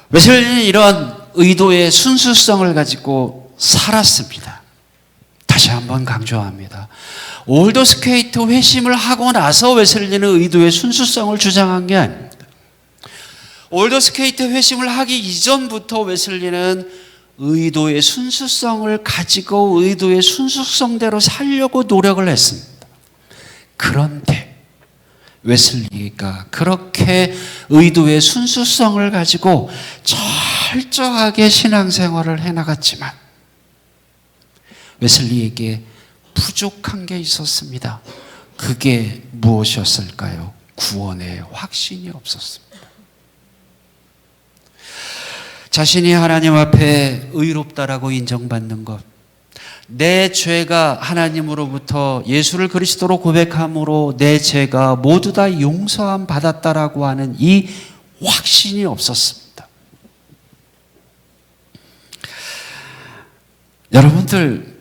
웨슬리는 이런 의도의 순수성을 가지고 살았습니다. 다시 한번 강조합니다. 올더스케이트 회심을 하고 나서 웨슬리는 의도의 순수성을 주장한 게 아닙니다. 올더스케이트 회심을 하기 이전부터 웨슬리는 의도의 순수성을 가지고 의도의 순수성대로 살려고 노력을 했습니다. 그런데 웨슬리가 그렇게 의도의 순수성을 가지고 철저하게 신앙생활을 해나갔지만 웨슬리에게 부족한 게 있었습니다. 그게 무엇이었을까요? 구원의 확신이 없었습니다. 자신이 하나님 앞에 의롭다라고 인정받는 것, 내 죄가 하나님으로부터 예수를 그리스도로 고백함으로 내 죄가 모두 다 용서함 받았다라고 하는 이 확신이 없었습니다. 여러분들,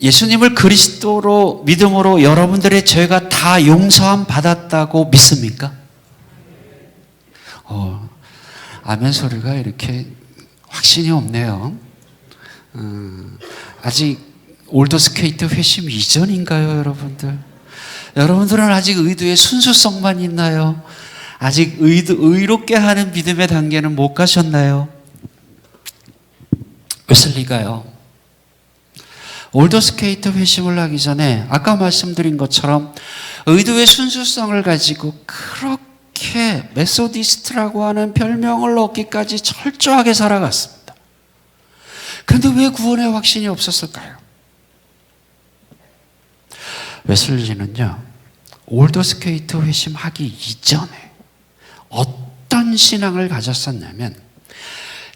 예수님을 그리스도로 믿음으로 여러분들의 죄가 다 용서함 받았다고 믿습니까? 아멘 소리가 이렇게 확신이 없네요. 아직 올더스케이트 회심 이전인가요, 여러분들? 여러분들은 아직 의도의 순수성만 있나요? 아직 의롭게 하는 믿음의 단계는 못 가셨나요? 웨슬리가요, 올더스케이트 회심을 하기 전에 아까 말씀드린 것처럼 의도의 순수성을 가지고 그렇게 메소디스트라고 하는 별명을 얻기까지 철저하게 살아갔습니다. 그런데 왜 구원의 확신이 없었을까요? 웨슬리는요, 올더스케이트 회심하기 이전에 어떤 신앙을 가졌었냐면,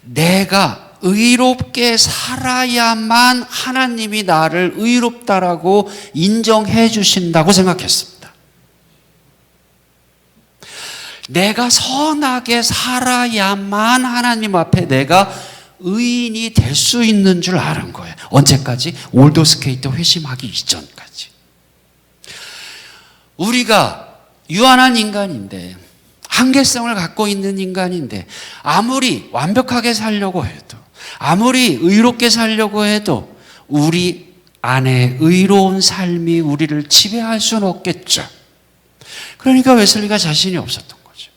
내가 의롭게 살아야만 하나님이 나를 의롭다라고 인정해 주신다고 생각했습니다. 내가 선하게 살아야만 하나님 앞에 내가 의인이 될 수 있는 줄 아는 거예요. 언제까지? 올더스케이트 회심하기 이전까지. 우리가 유한한 인간인데, 한계성을 갖고 있는 인간인데, 아무리 완벽하게 살려고 해도, 아무리 의롭게 살려고 해도 우리 안에 의로운 삶이 우리를 지배할 수는 없겠죠. 그러니까 웨슬리가 자신이 없었던 거죠.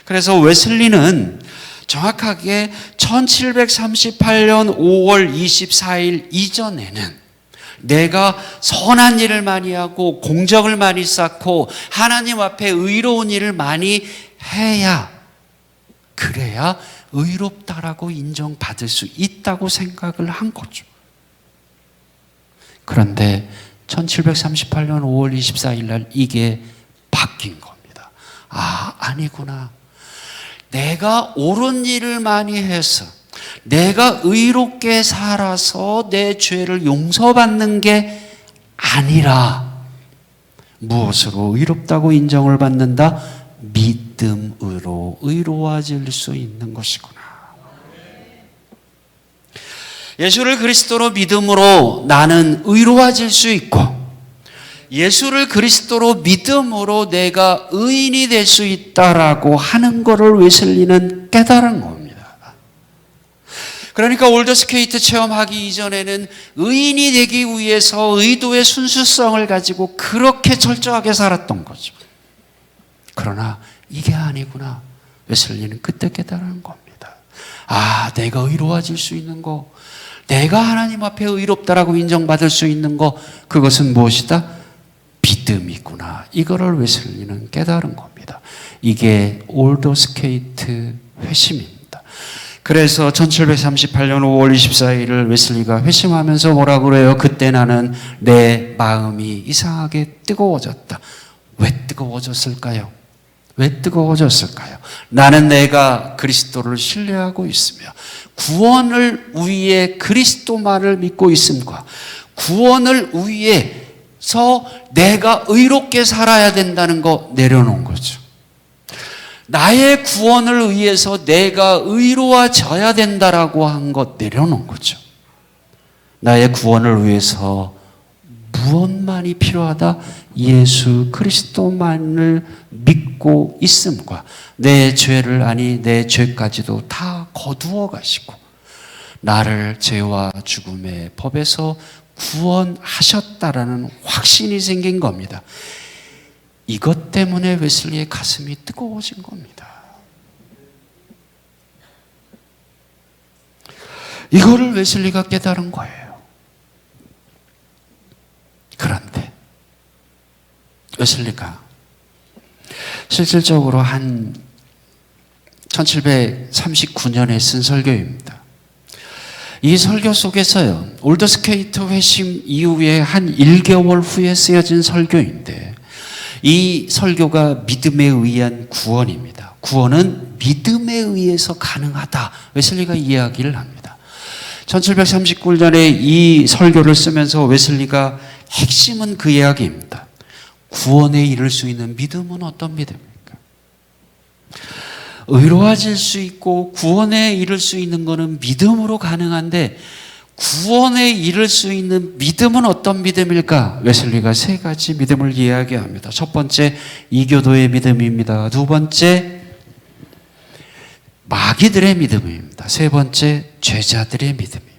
그래서 웨슬리는 정확하게 1738년 5월 24일 이전에는 내가 선한 일을 많이 하고 공적을 많이 쌓고 하나님 앞에 의로운 일을 많이 해야, 그래야 의롭다라고 인정받을 수 있다고 생각을 한 거죠. 그런데 1738년 5월 24일 날 이게 바뀐 겁니다. 아니구나. 내가 옳은 일을 많이 해서, 내가 의롭게 살아서 내 죄를 용서받는 게 아니라 무엇으로 의롭다고 인정을 받는다? 믿음으로 의로워질 수 있는 것이구나. 예수를 그리스도로 믿음으로 나는 의로워질 수 있고, 예수를 그리스도로 믿음으로 내가 의인이 될 수 있다라고 하는 것을 웨슬리는 깨달은 겁니다. 그러니까 올더스케이트 체험하기 이전에는 의인이 되기 위해서 의도의 순수성을 가지고 그렇게 철저하게 살았던 거죠. 그러나 이게 아니구나. 웨슬리는 그때 깨달은 겁니다. 내가 의로워질 수 있는 거, 내가 하나님 앞에 의롭다라고 인정받을 수 있는 거, 그것은 무엇이다? 믿음이구나. 이거를 웨슬리는 깨달은 겁니다. 이게 올더스케이트 회심입니다. 그래서 1738년 5월 24일을 웨슬리가 회심하면서 뭐라 그래요? 그때 나는 내 마음이 이상하게 뜨거워졌다. 왜 뜨거워졌을까요? 왜 뜨거워졌을까요? 나는 내가 그리스도를 신뢰하고 있으며 구원을 위해 그리스도만을 믿고 있음과 구원을 위해서 내가 의롭게 살아야 된다는 거 내려놓은 거죠. 나의 구원을 위해서 내가 의로워져야 된다라고 한 것 내려놓은 거죠. 나의 구원을 위해서 무엇만이 필요하다? 예수 그리스도만을 믿고 있음과 내 죄를, 내 죄까지도 다 거두어 가시고 나를 죄와 죽음의 법에서 구원하셨다라는 확신이 생긴 겁니다. 이것 때문에 웨슬리의 가슴이 뜨거워진 겁니다. 이거를 웨슬리가 깨달은 거예요. 그런데 웨슬리가 실질적으로 한 1739년에 쓴 설교입니다. 이 설교 속에서요, 올더스케이트 회심 이후에 한 1개월 후에 쓰여진 설교인데, 이 설교가 믿음에 의한 구원입니다. 구원은 믿음에 의해서 가능하다. 웨슬리가 이야기를 합니다. 1739년에 이 설교를 쓰면서 웨슬리가 핵심은 그 이야기입니다. 구원에 이를 수 있는 믿음은 어떤 믿음입니까? 의로워질 수 있고 구원에 이를 수 있는 것은 믿음으로 가능한데, 구원에 이를 수 있는 믿음은 어떤 믿음일까? 웨슬리가 세 가지 믿음을 이야기합니다. 첫 번째, 이교도의 믿음입니다. 두 번째, 마귀들의 믿음입니다. 세 번째, 죄자들의 믿음입니다.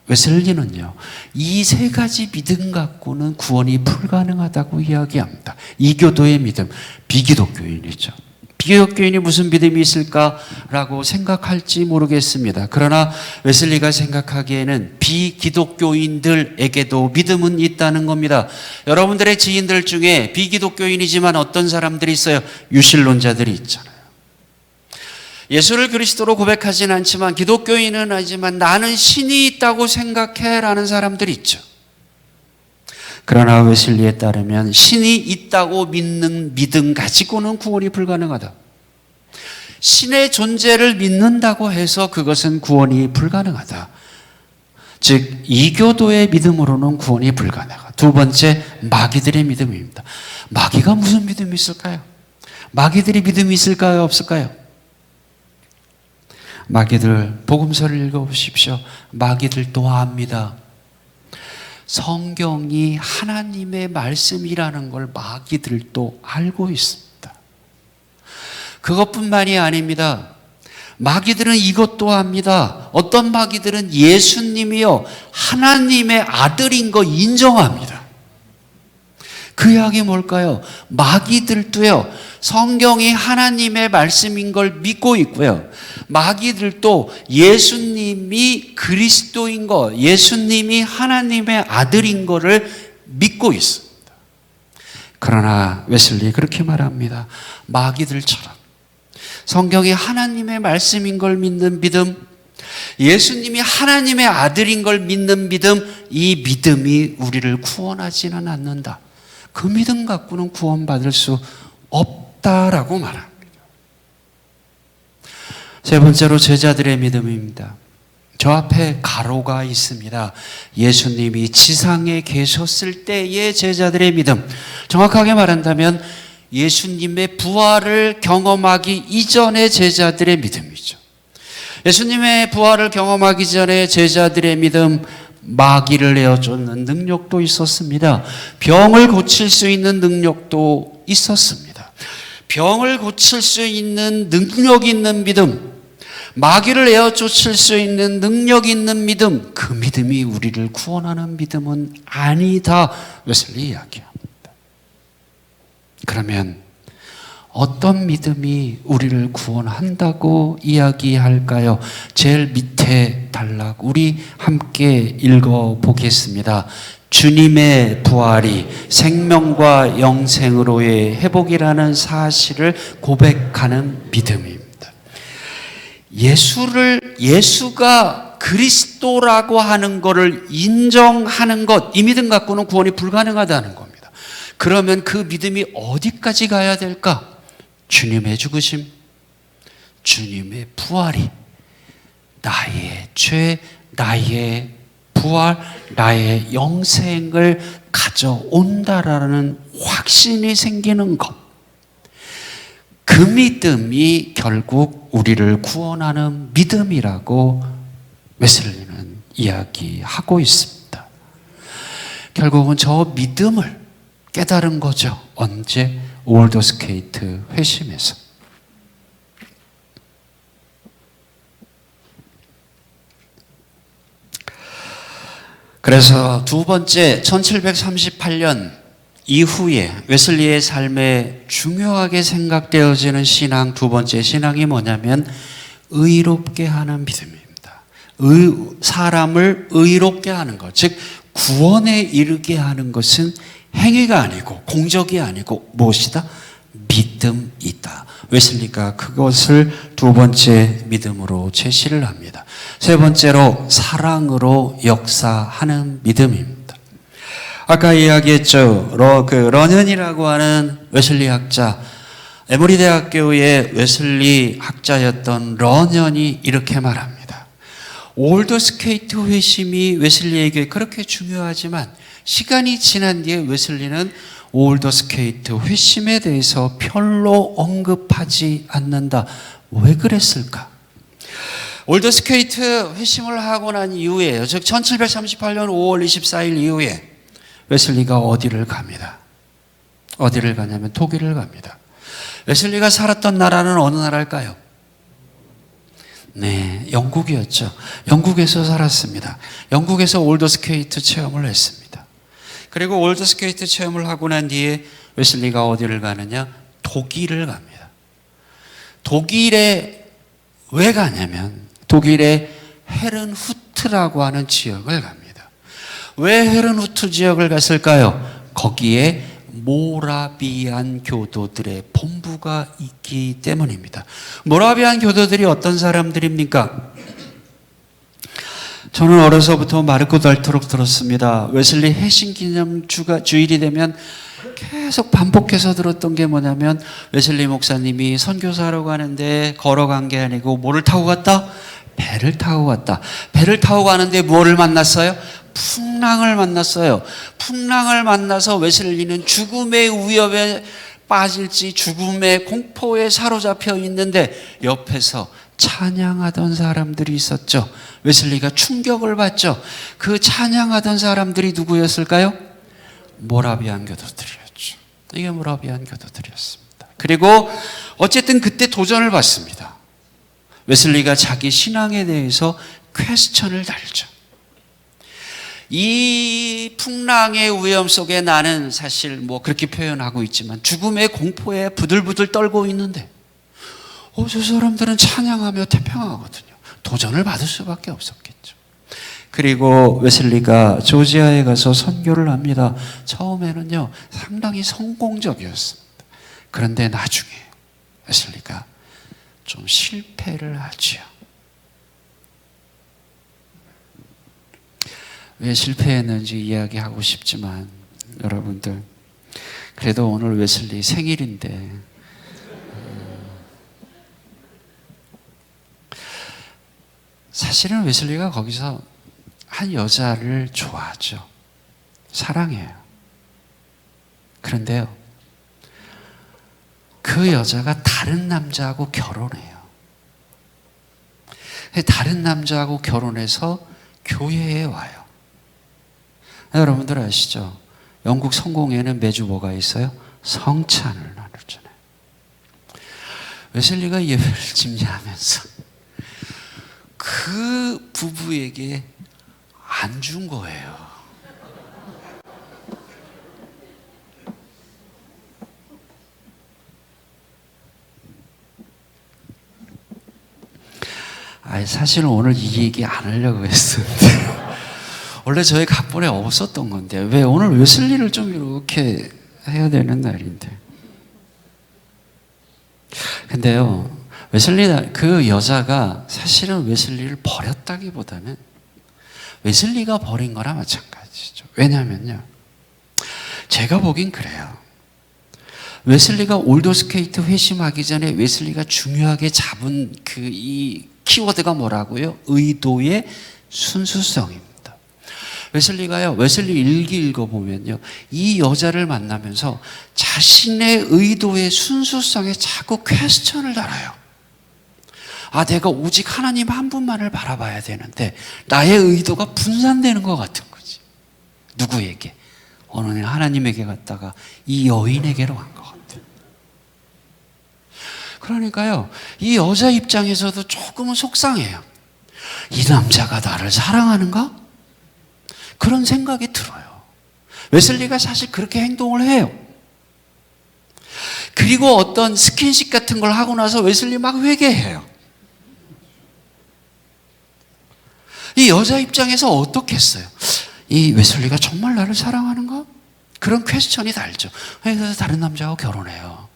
웨슬리는요, 이 세 가지 믿음 갖고는 구원이 불가능하다고 이야기합니다. 이교도의 믿음, 비기독교인이죠. 비기독교인이 무슨 믿음이 있을까라고 생각할지 모르겠습니다. 그러나 웨슬리가 생각하기에는 비기독교인들에게도 믿음은 있다는 겁니다. 여러분들의 지인들 중에 비기독교인이지만 어떤 사람들이 있어요? 유실론자들이 있잖아요. 예수를 그리스도로 고백하지는 않지만, 기독교인은 아니지만 나는 신이 있다고 생각해 라는 사람들이 있죠. 그러나 웨슬리에 따르면 신이 있다고 믿는 믿음 가지고는 구원이 불가능하다. 신의 존재를 믿는다고 해서 그것은 구원이 불가능하다. 즉 이교도의 믿음으로는 구원이 불가능하다. 두 번째, 마귀들의 믿음입니다. 마귀가 무슨 믿음이 있을까요? 마귀들이 믿음이 있을까요? 없을까요? 마귀들, 복음서를 읽어보십시오. 마귀들도 압니다. 성경이 하나님의 말씀이라는 걸 마귀들도 알고 있습니다. 그것뿐만이 아닙니다. 마귀들은 이것도 압니다. 어떤 마귀들은 예수님이요, 하나님의 아들인 거 인정합니다. 그 이야기 뭘까요? 마귀들도요, 성경이 하나님의 말씀인 걸 믿고 있고요. 마귀들도 예수님이 그리스도인 것, 예수님이 하나님의 아들인 것을 믿고 있습니다. 그러나 웨슬리 그렇게 말합니다. 마귀들처럼 성경이 하나님의 말씀인 걸 믿는 믿음, 예수님이 하나님의 아들인 걸 믿는 믿음, 이 믿음이 우리를 구원하지는 않는다. 그 믿음 갖고는 구원받을 수 없다라고 말합니다. 세 번째로 제자들의 믿음입니다. 저 앞에 가로가 있습니다. 예수님이 지상에 계셨을 때의 제자들의 믿음. 정확하게 말한다면 예수님의 부활을 경험하기 이전의 제자들의 믿음이죠. 예수님의 부활을 경험하기 전에 제자들의 믿음, 마귀를 내어쫓는 능력도 있었습니다. 병을 고칠 수 있는 능력도 있었습니다. 병을 고칠 수 있는 능력 있는 믿음, 마귀를 에어쫓을 수 있는 능력 있는 믿음, 그 믿음이 우리를 구원하는 믿음은 아니다. 웨슬리 이야기합니다. 그러면 어떤 믿음이 우리를 구원한다고 이야기할까요? 제일 밑에 단락 우리 함께 읽어보겠습니다. 주님의 부활이 생명과 영생으로의 회복이라는 사실을 고백하는 믿음입니다. 예수가 그리스도라고 하는 것을 인정하는 것, 이 믿음 갖고는 구원이 불가능하다는 겁니다. 그러면 그 믿음이 어디까지 가야 될까? 주님의 죽으심, 주님의 부활이 나의 죄, 나의 부활, 나의 영생을 가져온다라는 확신이 생기는 것. 그 믿음이 결국 우리를 구원하는 믿음이라고 웨슬리는 이야기하고 있습니다. 결국은 저 믿음을 깨달은 거죠. 언제? 올더스케이트 회심에서. 그래서 두 번째 1738년 이후에 웨슬리의 삶에 중요하게 생각되어지는 신앙, 두 번째 신앙이 뭐냐면 의롭게 하는 믿음입니다. 사람을 의롭게 하는 것, 즉 구원에 이르게 하는 것은 행위가 아니고 공적이 아니고 무엇이다? 믿음이다. 웨슬리가 그것을 두 번째 믿음으로 제시를 합니다. 세 번째로 사랑으로 역사하는 믿음입니다. 아까 이야기했죠. 러년이라고 하는 웨슬리 학자, 에모리 대학교의 웨슬리 학자였던 러년이 이렇게 말합니다. 올더스케이트 회심이 웨슬리에게 그렇게 중요하지만 시간이 지난 뒤에 웨슬리는 올더스케이트 회심에 대해서 별로 언급하지 않는다. 왜 그랬을까? 올더스케이트 회심을 하고 난 이후에, 즉 1738년 5월 24일 이후에 웨슬리가 어디를 갑니다. 어디를 가냐면 독일을 갑니다. 웨슬리가 살았던 나라는 어느 나라일까요? 네, 영국이었죠. 영국에서 살았습니다. 영국에서 올더스케이트 체험을 했습니다. 그리고 올더스케이트 체험을 하고 난 뒤에 웨슬리가 어디를 가느냐? 독일을 갑니다. 독일에 왜 가냐면 독일의 헤른후트라고 하는 지역을 갑니다. 왜 헤른후트 지역을 갔을까요? 거기에 모라비안 교도들의 본부가 있기 때문입니다. 모라비안 교도들이 어떤 사람들입니까? 저는 어려서부터 마르고 닳도록 들었습니다. 웨슬리 회심기념 주일이 되면 계속 반복해서 들었던 게 뭐냐면 웨슬리 목사님이 선교사로 가는데 걸어간 게 아니고 뭐를 타고 갔다? 배를 타고 갔다. 배를 타고 가는데 뭐를 만났어요? 풍랑을 만났어요. 풍랑을 만나서 웨슬리는 죽음의 위협에 빠질지 죽음의 공포에 사로잡혀 있는데 옆에서 찬양하던 사람들이 있었죠. 웨슬리가 충격을 받죠. 그 찬양하던 사람들이 누구였을까요? 모라비안 교도들이었죠. 이게 모라비안 교도들이었습니다. 그리고 어쨌든 그때 도전을 받습니다. 웨슬리가 자기 신앙에 대해서 퀘스천을 달죠. 이 풍랑의 위험 속에 나는 사실 뭐 그렇게 표현하고 있지만 죽음의 공포에 부들부들 떨고 있는데 저 사람들은 찬양하며 태평하거든요. 도전을 받을 수밖에 없었겠죠. 그리고 웨슬리가 조지아에 가서 선교를 합니다. 처음에는요 상당히 성공적이었습니다. 그런데 나중에 웨슬리가 좀 실패를 하지요. 왜 실패했는지 이야기하고 싶지만 여러분들 그래도 오늘 웨슬리 생일인데 사실은 웨슬리가 거기서 한 여자를 좋아하죠. 사랑해요. 그런데요 그 여자가 다른 남자하고 결혼해요. 다른 남자하고 결혼해서 교회에 와요. 여러분들 아시죠? 영국 성공회는 매주 뭐가 있어요? 성찬을 나누잖아요. 웨슬리가 예배를 집례하면서 그 부부에게 안 준 거예요. 사실은 오늘 이 얘기 안 하려고 했었는데 원래 저희 각본에 없었던 건데 왜 오늘 웨슬리를 좀 이렇게 해야 되는 날인데. 근데요 웨슬리 그 여자가 사실은 웨슬리를 버렸다기보다는 웨슬리가 버린 거나 마찬가지죠. 왜냐하면요 제가 보긴 그래요. 웨슬리가 올더스케이트 회심하기 전에 웨슬리가 중요하게 잡은 이 키워드가 뭐라고요? 의도의 순수성입니다. 웨슬리가요 웨슬리 일기 읽어보면요 이 여자를 만나면서 자신의 의도의 순수성에 자꾸 퀘스천을 달아요. 내가 오직 하나님 한 분만을 바라봐야 되는데 나의 의도가 분산되는 것 같은 거지. 누구에게? 어느 날 하나님에게 갔다가 이 여인에게로 간 것 같아요. 그러니까요 이 여자 입장에서도 조금은 속상해요. 이 남자가 나를 사랑하는가? 그런 생각이 들어요. 웨슬리가 사실 그렇게 행동을 해요. 그리고 어떤 스킨십 같은 걸 하고 나서 웨슬리 막 회개해요. 이 여자 입장에서 어떻겠어요? 이 웨슬리가 정말 나를 사랑하는가? 그런 퀘스천이 달죠. 그래서 다른 남자하고 결혼해요.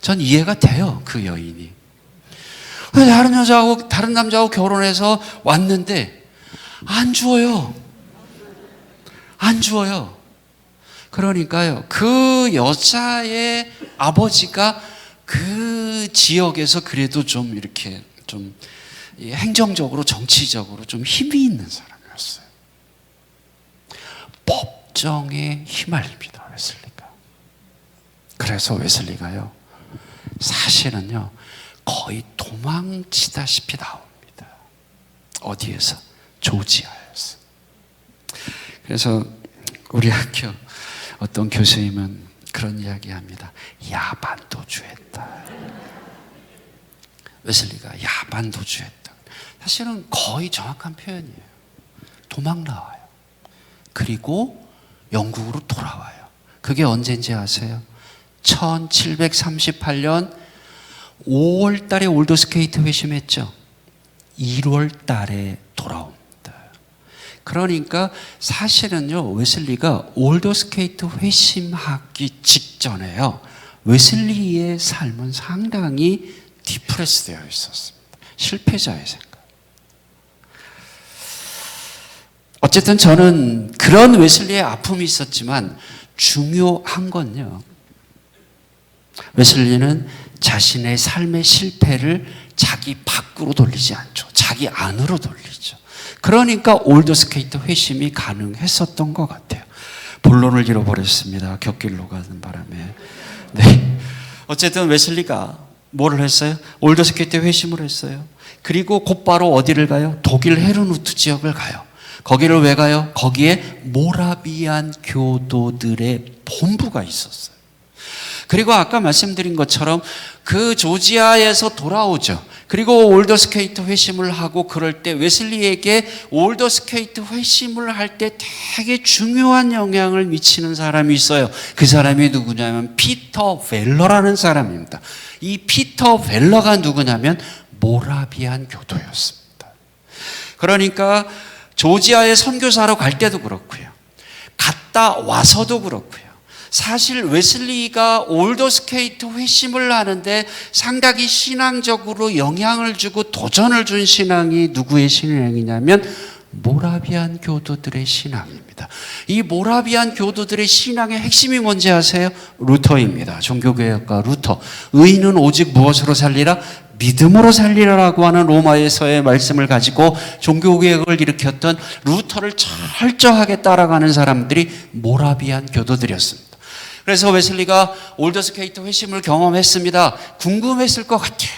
전 이해가 돼요. 그 여인이 다른 남자하고 결혼해서 왔는데 안 주어요. 안 주어요. 그러니까요 그 여자의 아버지가 그 지역에서 그래도 좀 이렇게 좀 행정적으로 정치적으로 좀 힘이 있는 사람이었어요. 법정에 휘말립니다 웨슬리가. 그래서 웨슬리가요 사실은요 거의 도망치다시피 나옵니다. 어디에서? 조지아에서. 그래서 우리 학교 어떤 교수님은 그런 이야기합니다. 야반도주했다. 웨슬리가 야반도주했다. 사실은 거의 정확한 표현이에요. 도망 나와요. 그리고 영국으로 돌아와요. 그게 언제인지 아세요? 1738년 5월 달에 올더스케이트 회심했죠. 1월 달에 돌아옵니다. 그러니까 사실은요 웨슬리가 올더스케이트 회심하기 직전에요 웨슬리의 삶은 상당히 디프레스 되어 있었습니다. 실패자의 생각. 어쨌든 저는 그런 웨슬리의 아픔이 있었지만 중요한 건요 웨슬리는 자신의 삶의 실패를 자기 밖으로 돌리지 않죠. 자기 안으로 돌리죠. 그러니까 올더스케이트 회심이 가능했었던 것 같아요. 본론을 잃어버렸습니다. 곁길로 가는 바람에. 네. 어쨌든 웨슬리가 뭐를 했어요? 올더스케이트 회심을 했어요. 그리고 곧바로 어디를 가요? 독일 헤르누트 지역을 가요. 거기를 왜 가요? 거기에 모라비안 교도들의 본부가 있었어요. 그리고 아까 말씀드린 것처럼 그 조지아에서 돌아오죠. 그리고 올더스케이트 회심을 하고 그럴 때 웨슬리에게 올더스케이트 회심을 할 때 되게 중요한 영향을 미치는 사람이 있어요. 그 사람이 누구냐면 피터 벨러라는 사람입니다. 이 피터 벨러가 누구냐면 모라비안 교도였습니다. 그러니까 조지아에 선교사로 갈 때도 그렇고요. 갔다 와서도 그렇고요. 사실 웨슬리가 올더스케이트 회심을 하는데 상당히 신앙적으로 영향을 주고 도전을 준 신앙이 누구의 신앙이냐면 모라비안 교도들의 신앙입니다. 이 모라비안 교도들의 신앙의 핵심이 뭔지 아세요? 루터입니다. 종교개혁가 루터. 의인은 오직 무엇으로 살리라? 믿음으로 살리라라고 하는 로마에서의 말씀을 가지고 종교개혁을 일으켰던 루터를 철저하게 따라가는 사람들이 모라비안 교도들이었습니다. 그래서 웨슬리가 올더스케이트 회심을 경험했습니다. 궁금했을 것 같아요.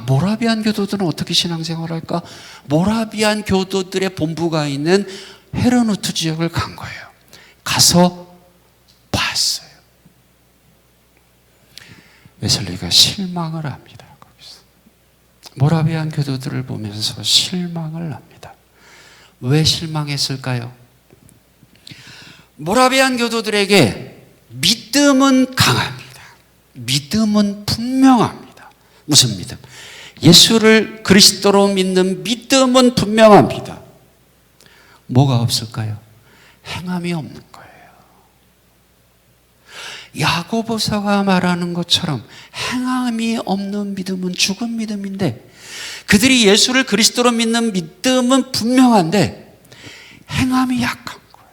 모라비안 교도들은 어떻게 신앙생활할까? 모라비안 교도들의 본부가 있는 헤르누트 지역을 간 거예요. 가서 봤어요. 웨슬리가 실망을 합니다. 거기서. 모라비안 교도들을 보면서 실망을 합니다. 왜 실망했을까요? 모라비안 교도들에게 믿음은 강합니다. 믿음은 분명합니다. 무슨 믿음? 예수를 그리스도로 믿는 믿음은 분명합니다. 뭐가 없을까요? 행함이 없는 거예요. 야고보서가 말하는 것처럼 행함이 없는 믿음은 죽은 믿음인데 그들이 예수를 그리스도로 믿는 믿음은 분명한데 행함이 약한 거예요.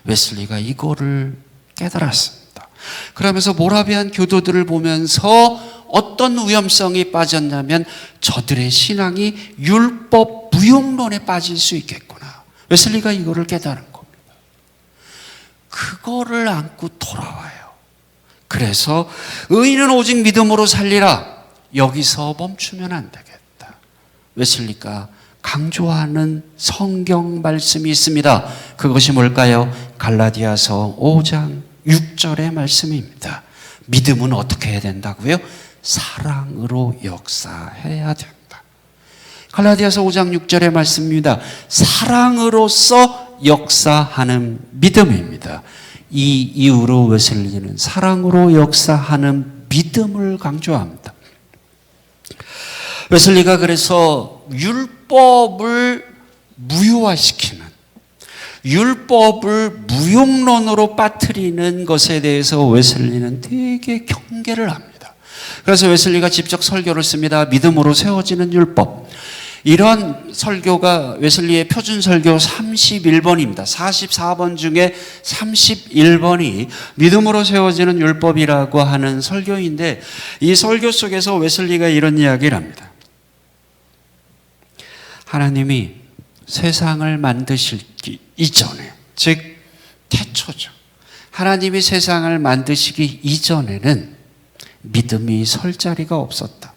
웨슬리가 이거를 깨달았습니다. 그러면서 모라비안 교도들을 보면서 어떤 위험성이 빠졌냐면 저들의 신앙이 율법 무용론에 빠질 수 있겠구나. 웨슬리가 이거를 깨달은 겁니다. 그거를 안고 돌아와요. 그래서 의인은 오직 믿음으로 살리라. 여기서 멈추면 안 되겠다. 웨슬리가 강조하는 성경 말씀이 있습니다. 그것이 뭘까요? 갈라디아서 5장 6절의 말씀입니다. 믿음은 어떻게 해야 된다고요? 사랑으로 역사해야 된다. 갈라디아서 5장 6절의 말씀입니다. 사랑으로서 역사하는 믿음입니다. 이 이후로 웨슬리는 사랑으로 역사하는 믿음을 강조합니다. 웨슬리가 그래서 율법을 무효화시키는, 율법을 무용론으로 빠뜨리는 것에 대해서 웨슬리는 되게 경계를 합니다. 그래서 웨슬리가 직접 설교를 씁니다. 믿음으로 세워지는 율법. 이런 설교가 웨슬리의 표준 설교 31번입니다. 44번 중에 31번이 믿음으로 세워지는 율법이라고 하는 설교인데 이 설교 속에서 웨슬리가 이런 이야기를 합니다. 하나님이 세상을 만드시기 이전에, 즉 태초죠. 하나님이 세상을 만드시기 이전에는 믿음이 설 자리가 없었다.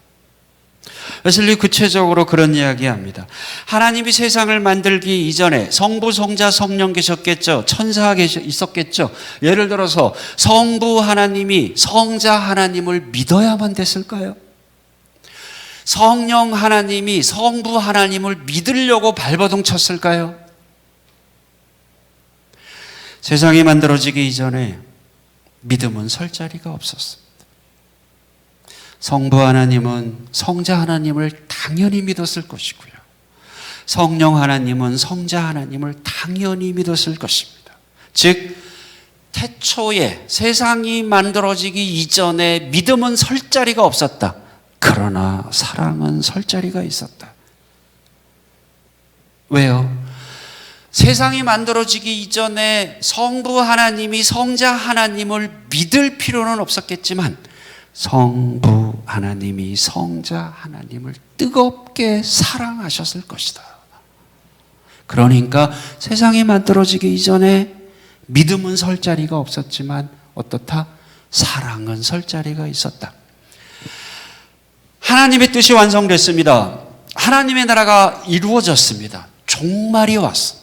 웨슬리 구체적으로 그런 이야기합니다. 하나님이 세상을 만들기 이전에 성부, 성자, 성령 계셨겠죠. 천사 있었겠죠. 예를 들어서 성부 하나님이 성자 하나님을 믿어야만 됐을까요? 성령 하나님이 성부 하나님을 믿으려고 발버둥 쳤을까요? 세상이 만들어지기 이전에 믿음은 설 자리가 없었습니다. 성부 하나님은 성자 하나님을 당연히 믿었을 것이고요. 성령 하나님은 성자 하나님을 당연히 믿었을 것입니다. 즉 태초에 세상이 만들어지기 이전에 믿음은 설 자리가 없었다. 그러나 사랑은 설 자리가 있었다. 왜요? 세상이 만들어지기 이전에 성부 하나님이 성자 하나님을 믿을 필요는 없었겠지만 성부 하나님이 성자 하나님을 뜨겁게 사랑하셨을 것이다. 그러니까 세상이 만들어지기 이전에 믿음은 설 자리가 없었지만 어떻다? 사랑은 설 자리가 있었다. 하나님의 뜻이 완성됐습니다. 하나님의 나라가 이루어졌습니다. 종말이 왔습니다.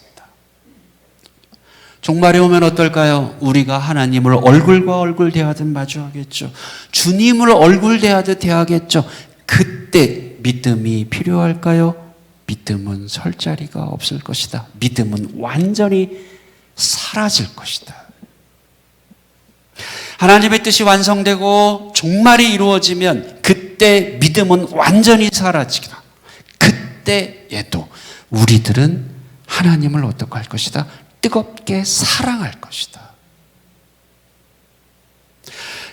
종말이 오면 어떨까요? 우리가 하나님을 얼굴과 얼굴 대하듯 마주하겠죠. 주님을 얼굴 대하듯 대하겠죠. 그때 그때 믿음이 필요할까요? 믿음은 설 자리가 없을 것이다. 믿음은 완전히 사라질 것이다. 하나님의 뜻이 완성되고 종말이 이루어지면 그때 믿음은 완전히 사라지다. 그때에도 우리들은 하나님을 어떻게 할 것이다? 뜨겁게 사랑할 것이다.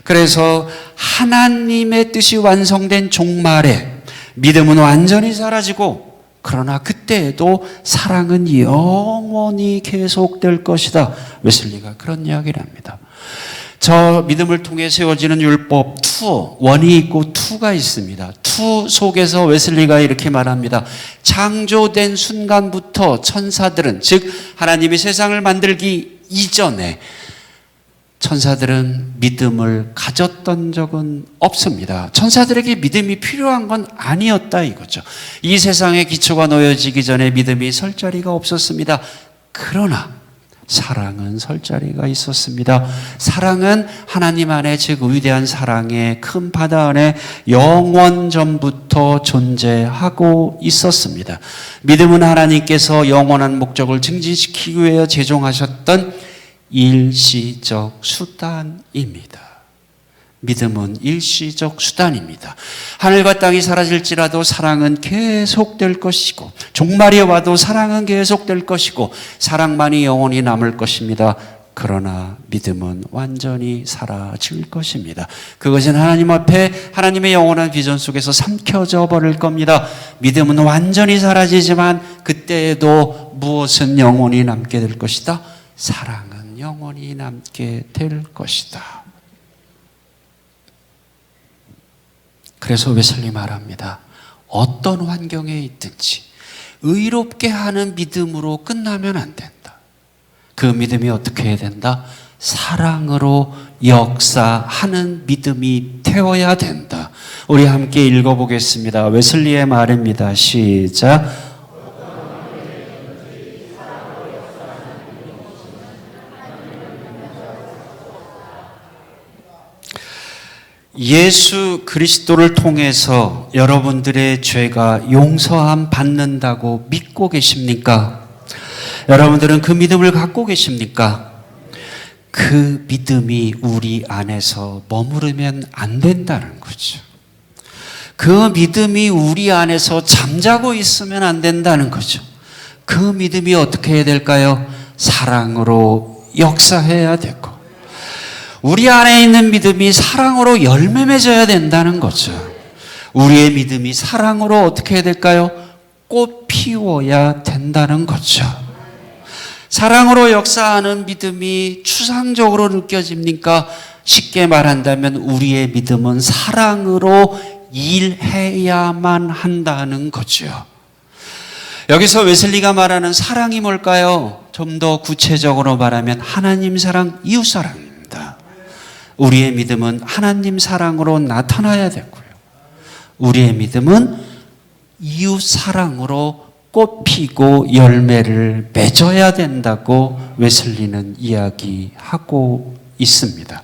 그래서 하나님의 뜻이 완성된 종말에 믿음은 완전히 사라지고, 그러나 그때에도 사랑은 영원히 계속될 것이다. 웨슬리가 그런 이야기를 합니다. 저 믿음을 통해 세워지는 율법 2, 1이 있고 2가 있습니다. 2 속에서 웨슬리가 이렇게 말합니다. 창조된 순간부터 천사들은, 즉 하나님이 세상을 만들기 이전에 천사들은 믿음을 가졌던 적은 없습니다. 천사들에게 믿음이 필요한 건 아니었다 이거죠. 이 세상의 기초가 놓여지기 전에 믿음이 설 자리가 없었습니다. 그러나 사랑은 설 자리가 있었습니다. 사랑은 하나님 안에, 즉 위대한 사랑의 큰 바다 안에 영원 전부터 존재하고 있었습니다. 믿음은 하나님께서 영원한 목적을 증진시키기 위해 제정하셨던 일시적 수단입니다. 믿음은 일시적 수단입니다. 하늘과 땅이 사라질지라도 사랑은 계속될 것이고, 종말이 와도 사랑은 계속될 것이고, 사랑만이 영원히 남을 것입니다. 그러나 믿음은 완전히 사라질 것입니다. 그것은 하나님 앞에 하나님의 영원한 비전 속에서 삼켜져 버릴 겁니다. 믿음은 완전히 사라지지만 그때에도 무엇은 영원히 남게 될 것이다? 사랑은 영원히 남게 될 것이다. 그래서 웨슬리 말합니다. 어떤 환경에 있든지 의롭게 하는 믿음으로 끝나면 안 된다. 그 믿음이 어떻게 해야 된다? 사랑으로 역사하는 믿음이 되어야 된다. 우리 함께 읽어보겠습니다. 웨슬리의 말입니다. 시작. 예수 그리스도를 통해서 여러분들의 죄가 용서함 받는다고 믿고 계십니까? 여러분들은 그 믿음을 갖고 계십니까? 그 믿음이 우리 안에서 머무르면 안 된다는 거죠. 그 믿음이 우리 안에서 잠자고 있으면 안 된다는 거죠. 그 믿음이 어떻게 해야 될까요? 사랑으로 역사해야 되고, 우리 안에 있는 믿음이 사랑으로 열매 맺어야 된다는 거죠. 우리의 믿음이 사랑으로 어떻게 해야 될까요? 꽃 피워야 된다는 거죠. 사랑으로 역사하는 믿음이 추상적으로 느껴집니까? 쉽게 말한다면 우리의 믿음은 사랑으로 일해야만 한다는 거죠. 여기서 웨슬리가 말하는 사랑이 뭘까요? 좀 더 구체적으로 말하면 하나님 사랑, 이웃 사랑입니다. 우리의 믿음은 하나님 사랑으로 나타나야 되고요. 우리의 믿음은 이웃 사랑으로 꽃피고 열매를 맺어야 된다고 웨슬리는 이야기하고 있습니다.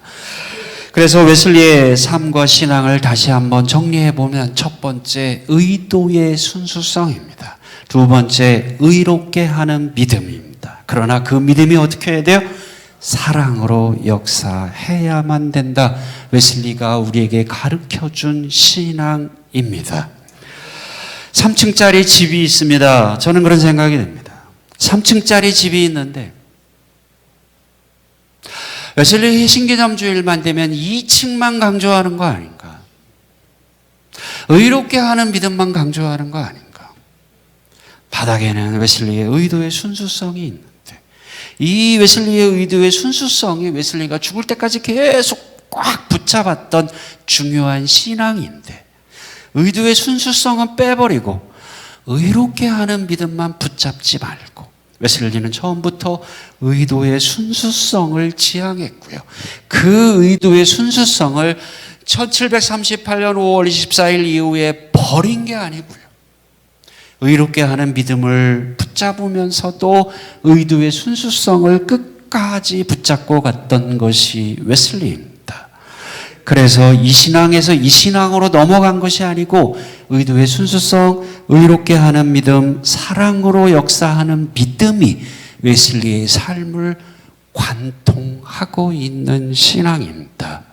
그래서 웨슬리의 삶과 신앙을 다시 한번 정리해 보면, 첫 번째, 의도의 순수성입니다. 두 번째, 의롭게 하는 믿음입니다. 그러나 그 믿음이 어떻게 해야 돼요? 사랑으로 역사해야만 된다. 웨슬리가 우리에게 가르쳐준 신앙입니다. 3층짜리 집이 있습니다. 저는 그런 생각이 듭니다. 3층짜리 집이 있는데 웨슬리 신기념주일만 되면 2층만 강조하는 거 아닌가? 의롭게 하는 믿음만 강조하는 거 아닌가? 바닥에는 웨슬리의 의도의 순수성이 있는, 이 웨슬리의 의도의 순수성이 웨슬리가 죽을 때까지 계속 꽉 붙잡았던 중요한 신앙인데, 의도의 순수성은 빼버리고 의롭게 하는 믿음만 붙잡지 말고, 웨슬리는 처음부터 의도의 순수성을 지향했고요. 그 의도의 순수성을 1738년 5월 24일 이후에 버린 게 아니고요. 의롭게 하는 믿음을 붙잡으면서도 의도의 순수성을 끝까지 붙잡고 갔던 것이 웨슬리입니다. 그래서 이 신앙에서 이 신앙으로 넘어간 것이 아니고 의도의 순수성, 의롭게 하는 믿음, 사랑으로 역사하는 믿음이 웨슬리의 삶을 관통하고 있는 신앙입니다.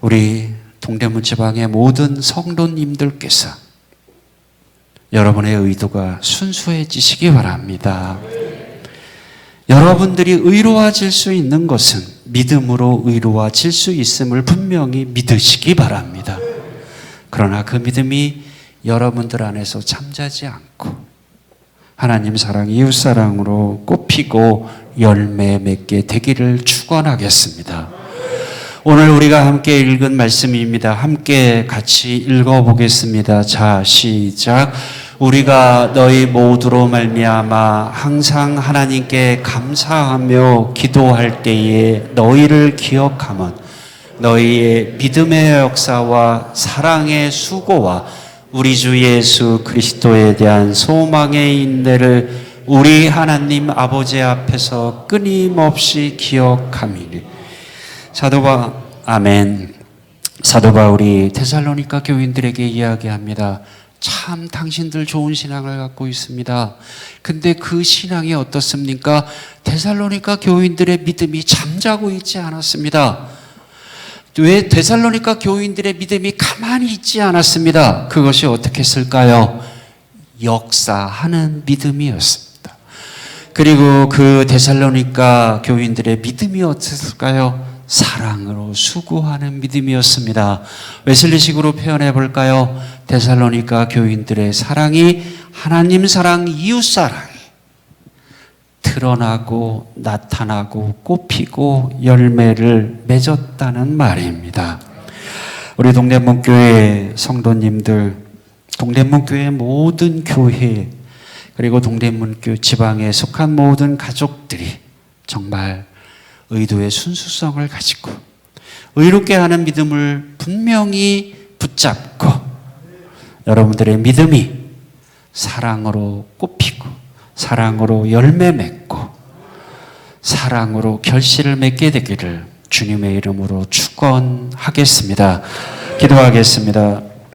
우리 동대문 지방의 모든 성도님들께서 여러분의 의도가 순수해지시기 바랍니다. 여러분들이 의로워질 수 있는 것은 믿음으로 의로워질 수 있음을 분명히 믿으시기 바랍니다. 그러나 그 믿음이 여러분들 안에서 잠자지 않고 하나님 사랑, 이웃 사랑으로 꽃피고 열매 맺게 되기를 축원하겠습니다. 오늘 우리가 함께 읽은 말씀입니다. 함께 같이 읽어보겠습니다. 자, 시작. 우리가 너희 모두로 말미암아 항상 하나님께 감사하며 기도할 때에 너희를 기억하면 너희의 믿음의 역사와 사랑의 수고와 우리 주 예수 그리스도에 대한 소망의 인내를 우리 하나님 아버지 앞에서 끊임없이 기억함이니. 아멘. 사도 바울이 데살로니가 교인들에게 이야기합니다. 참 당신들 좋은 신앙을 갖고 있습니다. 근데 그 신앙이 어떻습니까? 데살로니가 교인들의 믿음이 잠자고 있지 않았습니다. 왜 데살로니가 교인들의 믿음이 가만히 있지 않았습니다. 그것이 어떻게 했을까요? 역사하는 믿음이었습니다. 그리고 그 데살로니가 교인들의 믿음이 어땠을까요? 사랑으로 수고하는 믿음이었습니다. 웨슬리식으로 표현해 볼까요? 데살로니가 교인들의 사랑이 하나님 사랑, 이웃 사랑이 드러나고 나타나고 꽃피고 열매를 맺었다는 말입니다. 우리 동대문교회 성도님들, 동대문교회 모든 교회, 그리고 동대문교 지방에 속한 모든 가족들이 정말 의도의 순수성을 가지고 의롭게 하는 믿음을 분명히 붙잡고 여러분들의 믿음이 사랑으로 꽃피고 사랑으로 열매 맺고 사랑으로 결실을 맺게 되기를 주님의 이름으로 축원하겠습니다. 기도하겠습니다.